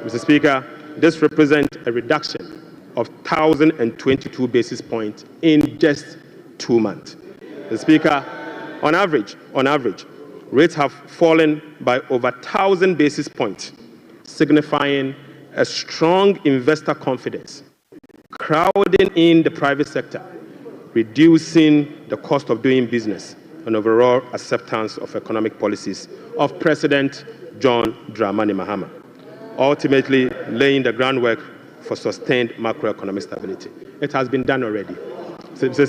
Mr. Speaker, this represents a reduction of 1,022 basis points in just 2 months. The Speaker, on average, rates have fallen by over 1,000 basis points, signifying a strong investor confidence, crowding in the private sector, reducing the cost of doing business, and overall acceptance of economic policies of President John Dramani Mahama, ultimately laying the groundwork for sustained macroeconomic stability. It has been done already. Mr.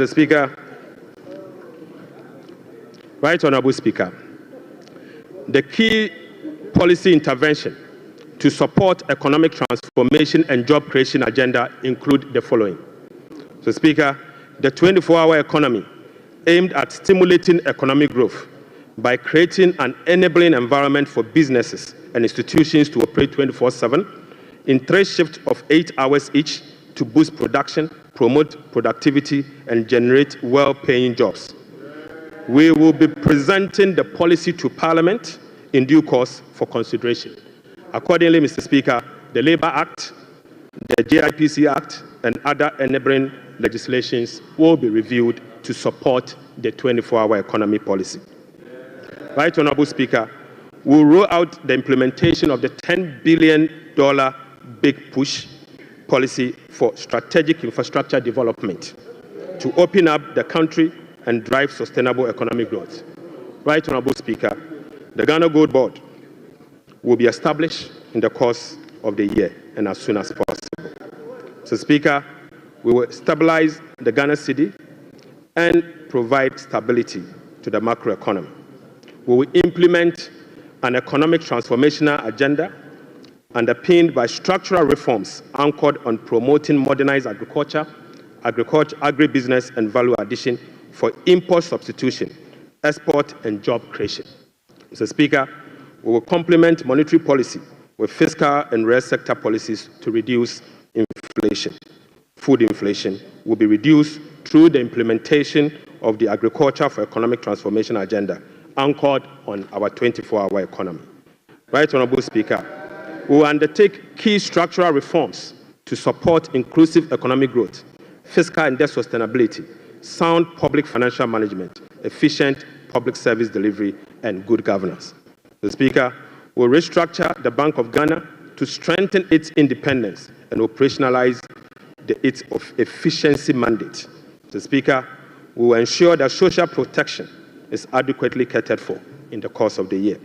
Speaker, Right Honourable Speaker, the key policy intervention to support economic transformation and job creation agenda include the following. So, Speaker, the 24-hour economy aimed at stimulating economic growth by creating an enabling environment for businesses and institutions to operate 24/7 in 3 shifts of 8 hours each to boost production, promote productivity, and generate well-paying jobs. We will be presenting the policy to Parliament in due course for consideration. Accordingly, Mr. Speaker, the Labour Act, the JIPC Act, and other enabling legislations will be reviewed to support the 24-hour economy policy. Right Honourable Speaker, we'll roll out the implementation of the $10 billion Big Push policy for strategic infrastructure development to open up the country and drive sustainable economic growth. Right Honourable Speaker, the Ghana Gold Board will be established in the course of the year and as soon as possible. So, Speaker, we will stabilize the Ghana cedi and provide stability to the macroeconomy. We will implement an economic transformational agenda underpinned by structural reforms anchored on promoting modernized agriculture, agribusiness, and value addition for import substitution, export, and job creation. Mr. Speaker, we will complement monetary policy with fiscal and real sector policies to reduce inflation. Food inflation will be reduced through the implementation of the Agriculture for Economic Transformation agenda anchored on our 24-hour economy. Right Honourable Speaker, we will undertake key structural reforms to support inclusive economic growth, fiscal and debt sustainability, sound public financial management, efficient public service delivery, and good governance. The Speaker will restructure the Bank of Ghana to strengthen its independence and operationalize its efficiency mandate. The Speaker will ensure that social protection is adequately catered for in the course of the year.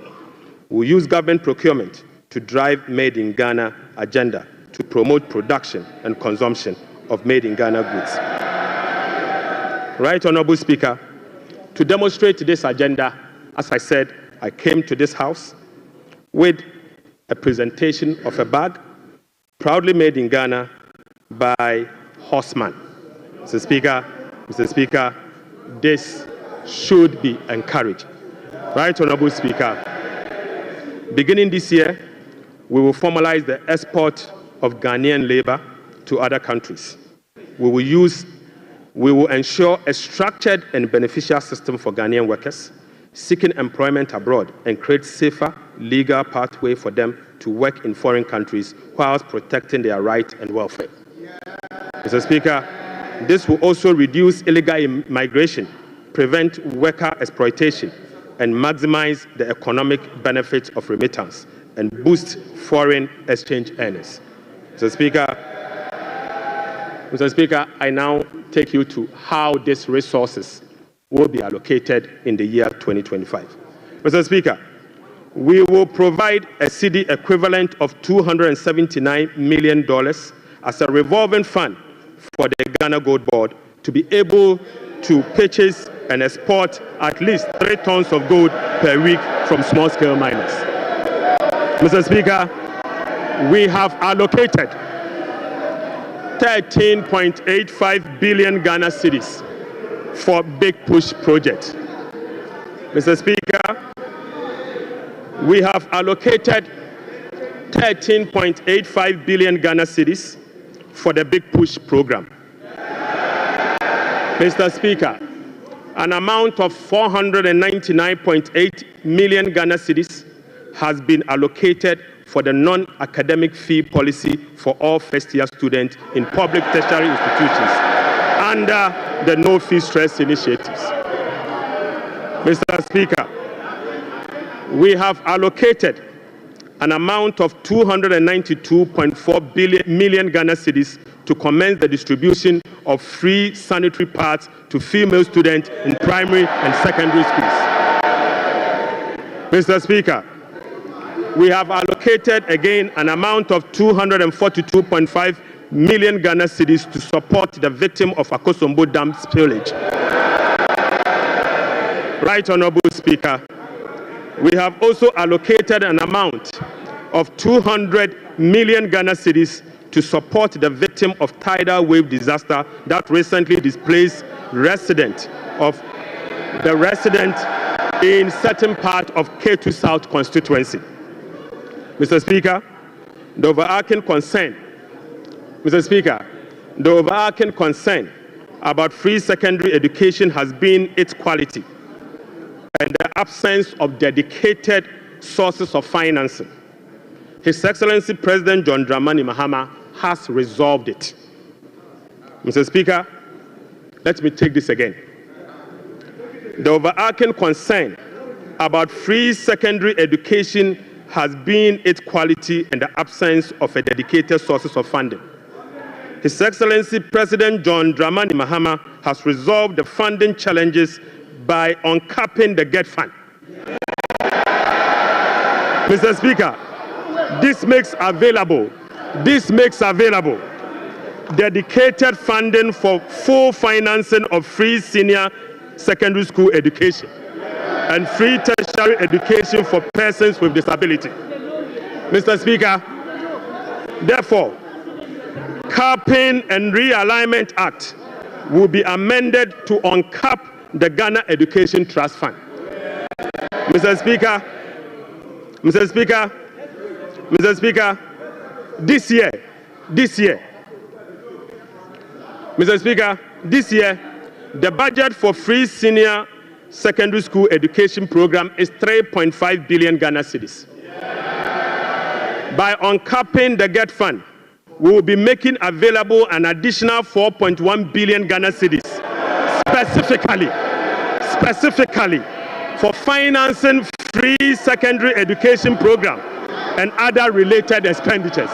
We will use government procurement to drive Made in Ghana agenda to promote production and consumption of Made in Ghana goods. Right Honourable Speaker, to demonstrate this agenda, as I said, I came to this House with a presentation of a bag proudly made in Ghana by Horseman. Mr. Speaker, this should be encouraged. Right Honourable Speaker, beginning this year, we will formalize the export of Ghanaian labour to other countries. We will ensure a structured and beneficial system for Ghanaian workers seeking employment abroad and create safer legal pathway for them to work in foreign countries whilst protecting their rights and welfare. Mr. Speaker, this will also reduce illegal migration, prevent worker exploitation, and maximize the economic benefits of remittance and boost foreign exchange earners. Mr. Speaker, I now take you to how these resources will be allocated in the year 2025. Mr. Speaker, we will provide a cedi equivalent of $279 million as a revolving fund for the Ghana Gold Board to be able to purchase and export at least 3 tons of gold per week from small-scale miners. Mr. Speaker, we have allocated 13.85 billion Ghana cedis for Big Push project. Mr. Speaker, we have allocated 13.85 billion Ghana cedis for the Big Push program. Mr. Speaker, an amount of 499.8 million Ghana cedis has been allocated for the non-academic fee policy for all first-year students in public tertiary institutions under the No Fee Stress initiatives. Mr. Speaker, we have allocated an amount of 292.4 million Ghana cedis to commence the distribution of free sanitary pads to female students in primary and secondary schools. Mr. Speaker, we have allocated again an amount of 242.5 million Ghana cedis to support the victim of Akosombo Dam spillage. Right Honorable Speaker, we have also allocated an amount of 200 million Ghana cedis to support the victim of tidal wave disaster that recently displaced resident in certain part of K2 South constituency. Mr. Speaker, the overarching concern about free secondary education has been its quality and the absence of dedicated sources of financing. His Excellency President John Dramani Mahama has resolved it. Mr. Speaker, let me take this again. The overarching concern about free secondary education has been its quality and the absence of a dedicated sources of funding. His Excellency President John Dramani Mahama has resolved the funding challenges by uncapping the GET fund. Mr. Speaker, this makes available dedicated funding for full financing of free senior secondary school education and free tertiary education for persons with disability. Mr. Speaker, therefore, Capping and Realignment Act will be amended to uncap the Ghana Education Trust Fund. Mr. Speaker, this year, the budget for free senior secondary school education program is 3.5 billion Ghana cedis. By uncapping the GET fund, we will be making available an additional 4.1 billion Ghana cedis specifically for financing free secondary education program and other related expenditures.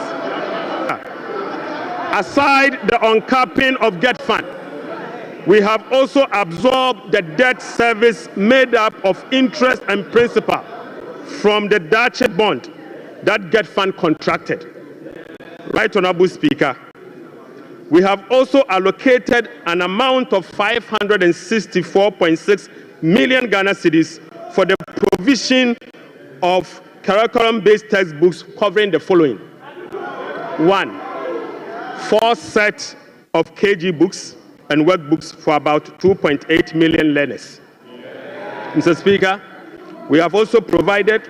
Aside the uncapping of GET fund, we have also absorbed the debt service made up of interest and principal from the Dache bond that GET fund contracted. Right Honorable Speaker, we have also allocated an amount of 564.6 million Ghana cedis for the provision of curriculum-based textbooks covering the following. 1, 4 sets of KG books and workbooks for about 2.8 million learners. Mr. Speaker, we have also provided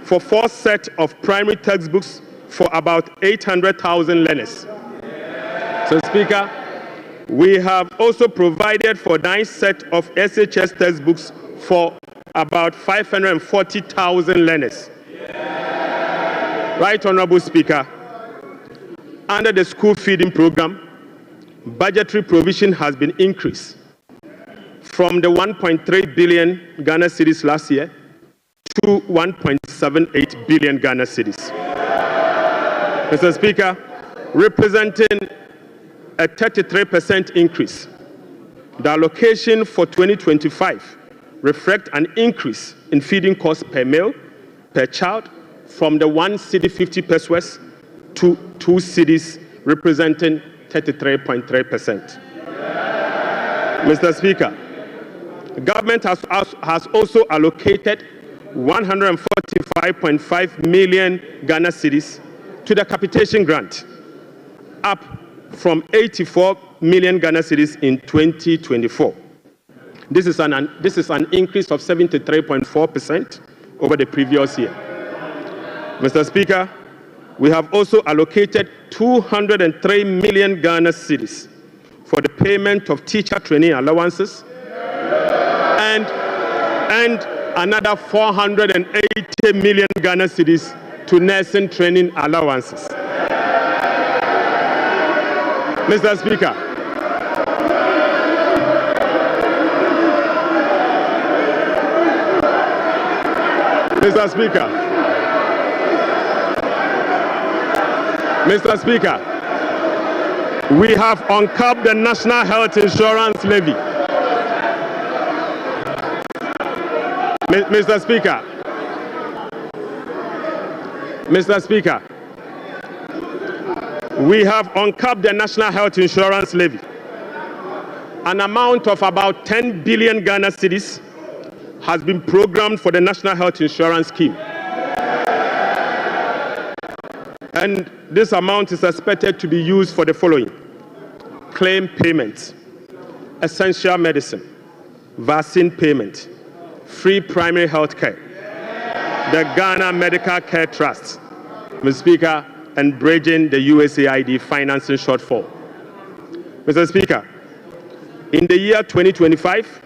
for 4 sets of primary textbooks for about 800,000 learners. Mr. Speaker, we have also provided for 9 sets of SHS textbooks for about 540,000 learners. Right Honorable Speaker, under the school feeding program, budgetary provision has been increased from the 1.3 billion Ghana cedis last year to 1.78 billion Ghana cedis. Mr. Speaker, representing a 33% increase. The allocation for 2025 reflects an increase in feeding costs per meal, per child, from the 1 cedi 50 pesos to 2 cedis, representing 33.3%. Mr. Speaker, the government has also allocated 145.5 million Ghana cedis to the capitation grant, up from 84 million Ghana cedis in 2024. This is an increase of 73.4% over the previous year. Mr. Speaker, we have also allocated 203 million Ghana cedis for the payment of teacher training allowances and another 480 million Ghana cedis to nursing training allowances. Mr. Speaker, Mr. Speaker, Mr. Speaker, we have uncapped the National Health Insurance Levy. Mr. Speaker, Mr. Speaker, we have uncapped the National Health Insurance Levy. An amount of about 10 billion Ghana cedis has been programmed for the National Health Insurance Scheme. And this amount is expected to be used for the following: claim payments, essential medicine, vaccine payment, free primary health care, the Ghana Medical Care Trust, Mr. Speaker, and bridging the USAID financing shortfall. Mr. Speaker, in the year 2025,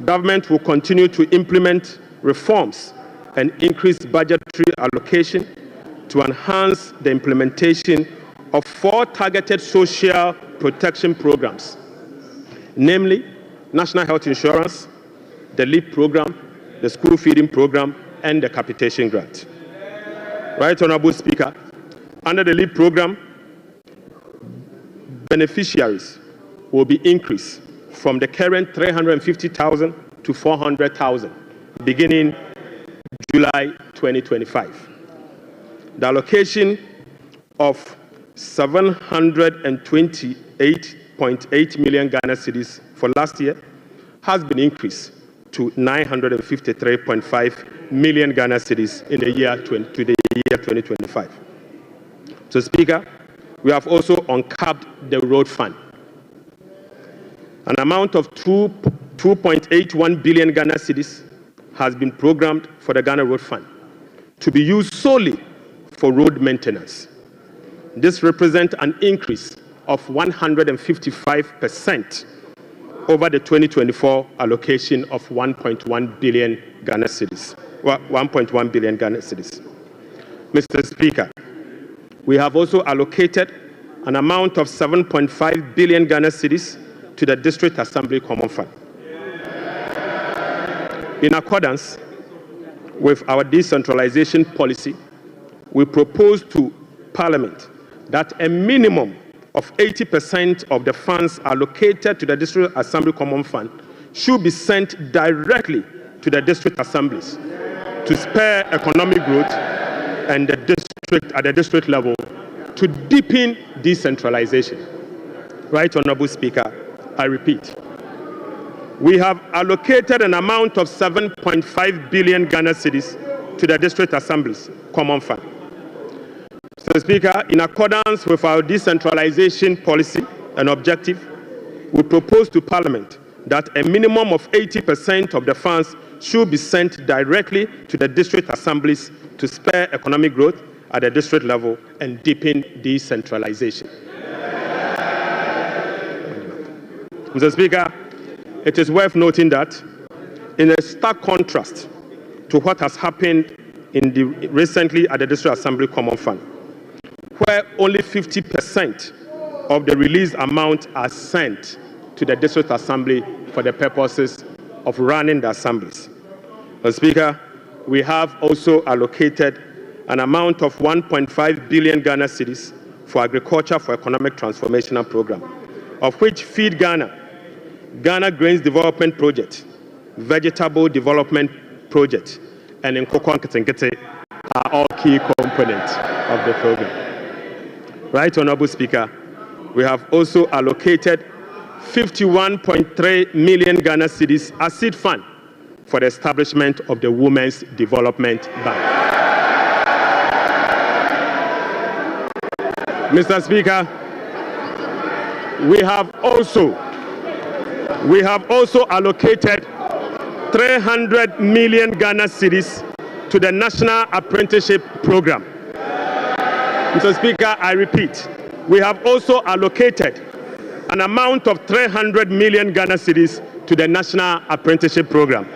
government will continue to implement reforms and increase budgetary allocation to enhance the implementation of 4 targeted social protection programs, namely National Health Insurance, the LEAP program, the school feeding program, and the capitation grant. Right, Honorable Speaker, under the LEAP program, beneficiaries will be increased from the current 350,000 to 400,000 beginning July 2025. The allocation of 728.8 million Ghana cedis for last year has been increased to 953.5 million Ghana cedis in the year 2025. So, Speaker, we have also uncapped the road fund. An amount of 2.81 billion Ghana cedis has been programmed for the Ghana Road Fund to be used solely for road maintenance. This represents an increase of 155% over the 2024 allocation of 1.1 billion Ghana cedis. 1.1 billion Ghana cedis. Mr. Speaker, we have also allocated an amount of 7.5 billion Ghana cedis to the District Assembly Common Fund. In accordance with our decentralization policy, we propose to Parliament that a minimum of 80% of the funds allocated to the District Assembly Common Fund should be sent directly to the district assemblies to spur economic growth and the district at the district level to deepen decentralization. Right, Honorable Speaker, I repeat, we have allocated an amount of 7.5 billion Ghana cedis to the district assemblies common fund. Mr. Speaker, in accordance with our decentralization policy and objective, we propose to Parliament that a minimum of 80% of the funds should be sent directly to the district assemblies to spur economic growth at the district level and deepen decentralization. Mr. Speaker, it is worth noting that in a stark contrast to what has happened recently at the District Assembly Common Fund, where only 50% of the released amount are sent to the District Assembly for the purposes of running the assemblies. Mr. Speaker, we have also allocated an amount of 1.5 billion Ghana cedis for agriculture for economic transformation program, of which Feed Ghana, Ghana Grains Development Project, Vegetable Development Project, and Nkoko Nketenkete are all key components of the program. Right, Honorable Speaker, we have also allocated 51.3 million Ghana cedis as seed fund for the establishment of the Women's Development Bank. Mr. Speaker, we have also allocated 300 million Ghana cedis to the National Apprenticeship Program. Mr. Speaker, I repeat, we have also allocated an amount of 300 million Ghana cedis to the National Apprenticeship Program.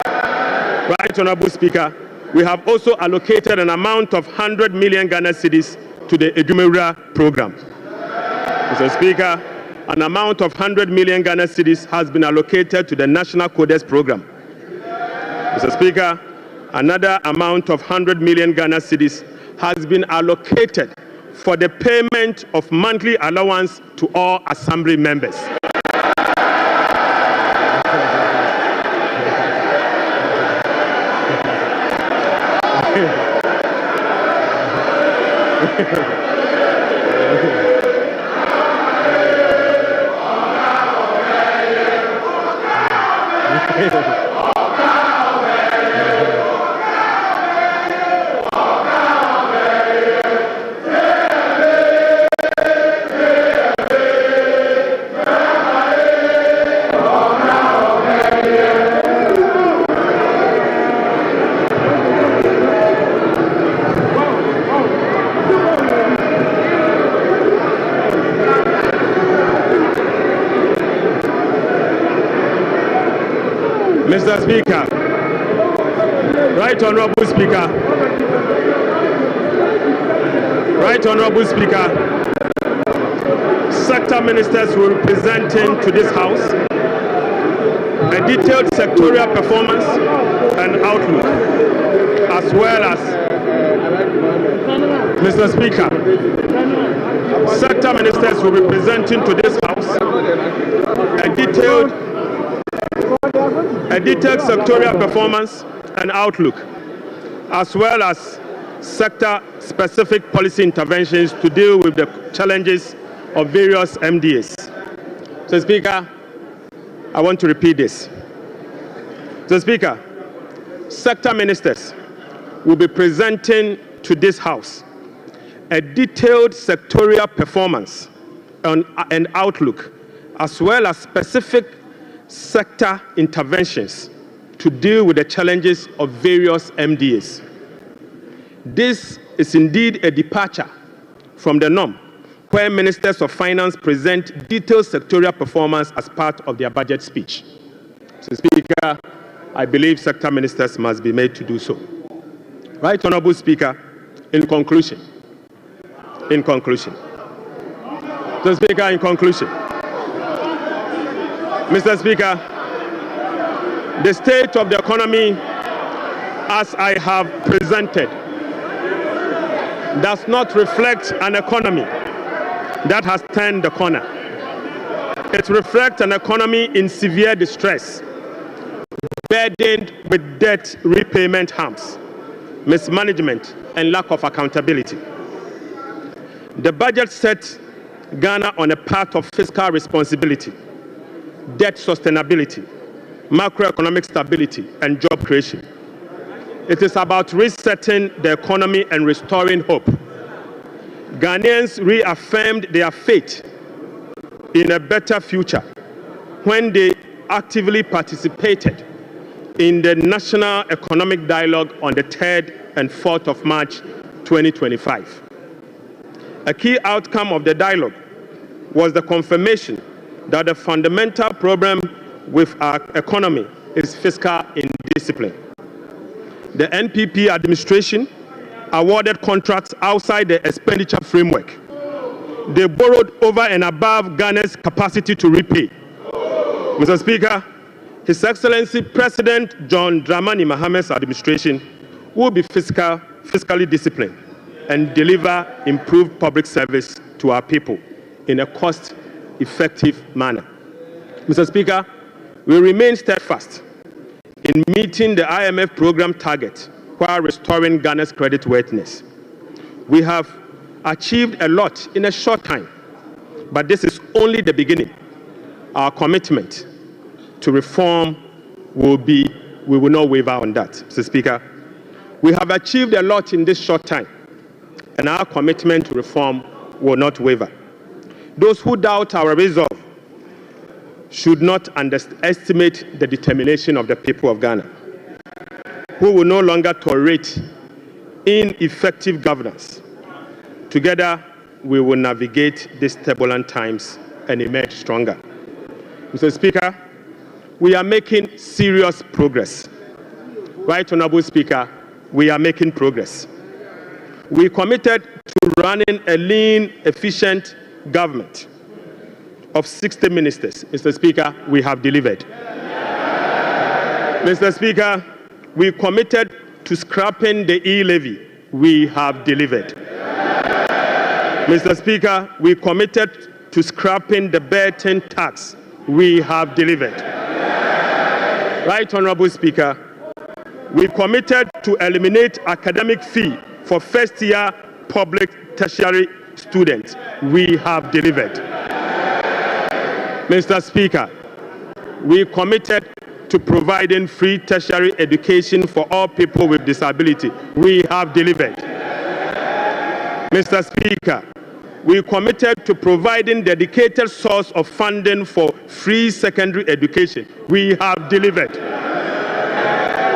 Right, Honorable Speaker, we have also allocated an amount of 100 million Ghana cedis to the Edumewura program. Mr. Speaker, an amount of 100 million Ghana cedis has been allocated to the National Codes program. Mr. Speaker, another amount of 100 million Ghana cedis has been allocated for the payment of monthly allowance to all assembly members. Mr. Speaker, Right Honorable Speaker, Right Honorable Speaker, sector ministers will be presenting to this House a detailed sectorial performance and outlook, as well as, Mr. Speaker, sector ministers will be presenting to this House a detailed sectorial performance and outlook, as well as sector-specific policy interventions to deal with the challenges of various MDAs. So, Speaker, I want to repeat this. So, Speaker, sector ministers will be presenting to this House a detailed sectorial performance and outlook, as well as specific sector interventions to deal with the challenges of various MDAs. This is indeed a departure from the norm, where ministers of finance present detailed sectorial performance as part of their budget speech. So, Speaker, I believe sector ministers must be made to do so. Right Honorable Speaker, in conclusion. So, Speaker, in conclusion. Mr. Speaker, the state of the economy, as I have presented, does not reflect an economy that has turned the corner. It reflects an economy in severe distress, burdened with debt repayment harms, mismanagement, and lack of accountability. The budget set Ghana on a path of fiscal responsibility, debt sustainability, macroeconomic stability, and job creation. It is about resetting the economy and restoring hope. Ghanaians reaffirmed their faith in a better future when they actively participated in the National Economic Dialogue on the 3rd and 4th of March 2025. A key outcome of the dialogue was the confirmation that the fundamental problem with our economy is fiscal indiscipline. The NPP administration awarded contracts outside the expenditure framework. They borrowed over and above Ghana's capacity to repay. Mr. Speaker, His Excellency President John Dramani Mahamad's administration will be fiscally disciplined and deliver improved public service to our people in a cost-effective manner. Mr. Speaker, we remain steadfast in meeting the IMF program target while restoring Ghana's creditworthiness. We have achieved a lot in a short time, but this is only the beginning. Our commitment to reform we will not waver on that, Mr. Speaker. We have achieved a lot in this short time, and our commitment to reform will not waver. Those who doubt our resolve should not underestimate the determination of the people of Ghana, who will no longer tolerate ineffective governance. Together, we will navigate these turbulent times and emerge stronger. Mr. Speaker, we are making serious progress. Right Honorable Speaker, we are making progress. We committed to running a lean, efficient government of 60 ministers. Mr. Speaker, we have delivered. Mr. Speaker, we committed to scrapping the e-levy. We have delivered. Mr. Speaker, we committed to scrapping the Burton tax. We have delivered. Right, Honorable Speaker, we committed to eliminate academic fee for first-year public tertiary students. We have delivered. Mr. Speaker, we committed to providing free tertiary education for all people with disability. We have delivered. Mr. Speaker, we committed to providing dedicated source of funding for free secondary education. We have delivered.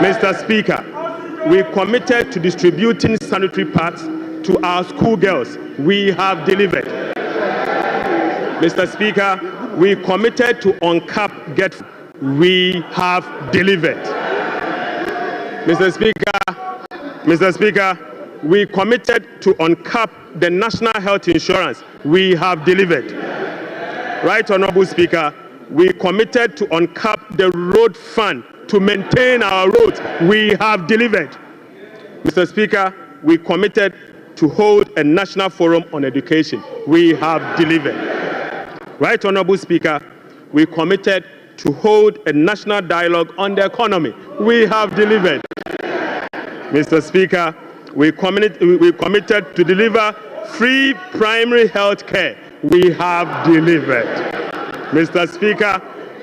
Mr. Speaker, we committed to distributing sanitary pads to our schoolgirls. We have delivered. Mr. Speaker, we committed to uncap get. We have delivered. Mr. Speaker, we committed to uncap the national health insurance. We have delivered. Right, Honorable Speaker, we committed to uncap the road fund to maintain our roads. We have delivered. Mr. Speaker, we committed to hold a national forum on education. We have delivered. Right, Honorable Speaker, we committed to hold a national dialogue on the economy. We have delivered. Mr. Speaker, we committed to deliver free primary health care. We have delivered. Mr. Speaker,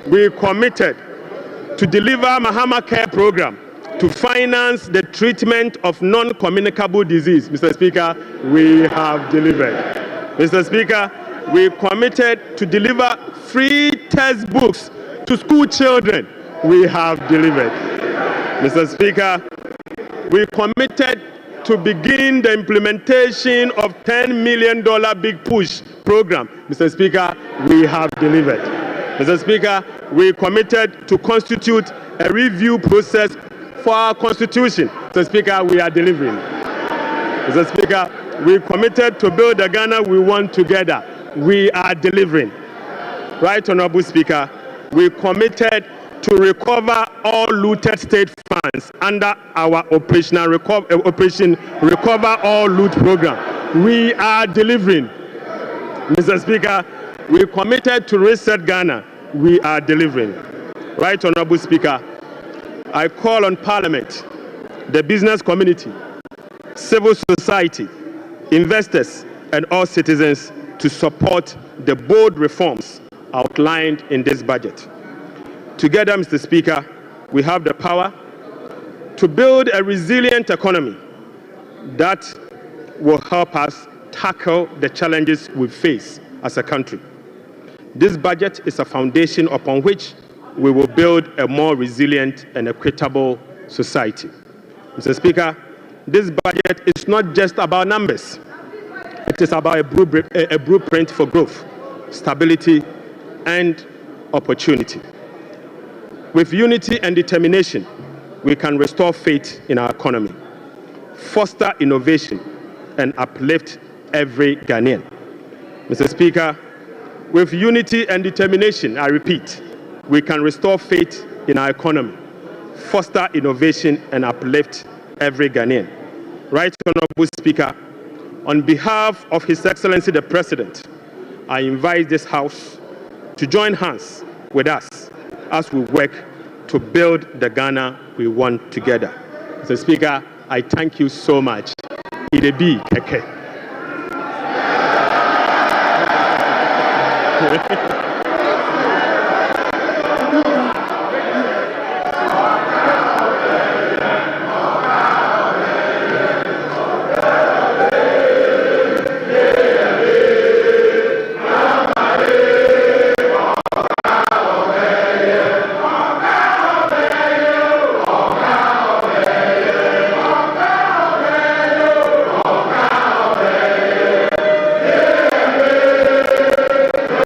we committed to deliver Mahama Care Program to finance the treatment of non-communicable disease. Mr. Speaker, we have delivered. Mr. Speaker, we committed to deliver free textbooks to school children. We have delivered. Mr. Speaker, we committed to begin the implementation of $10 million Big Push program. Mr. Speaker, we have delivered. Mr. Speaker, we committed to constitute a review process for our constitution. Mr. Speaker, we are delivering. Mr. Speaker, we committed to build the Ghana we want together. We are delivering. Right, Honorable Speaker, we committed to recover all looted state funds under our Operation Recover All Loot program. We are delivering. Mr. Speaker, we committed to reset Ghana. We are delivering. Right, Honorable Speaker, I call on Parliament, the business community, civil society, investors, and all citizens to support the bold reforms outlined in this budget. Together, Mr. Speaker, we have the power to build a resilient economy that will help us tackle the challenges we face as a country. This budget is a foundation upon which we will build a more resilient and equitable society. Mr. Speaker, this budget is not just about numbers. It is about a blueprint for growth, stability, and opportunity. With unity and determination, we can restore faith in our economy, foster innovation, and uplift every Ghanaian. Mr. Speaker, with unity and determination, I repeat, we can restore faith in our economy, foster innovation, and uplift every Ghanaian. Right, Honorable Speaker, on behalf of His Excellency the President, I invite this House to join hands with us as we work to build the Ghana we want together. Mr. Speaker, I thank you so much. Idebi Keke.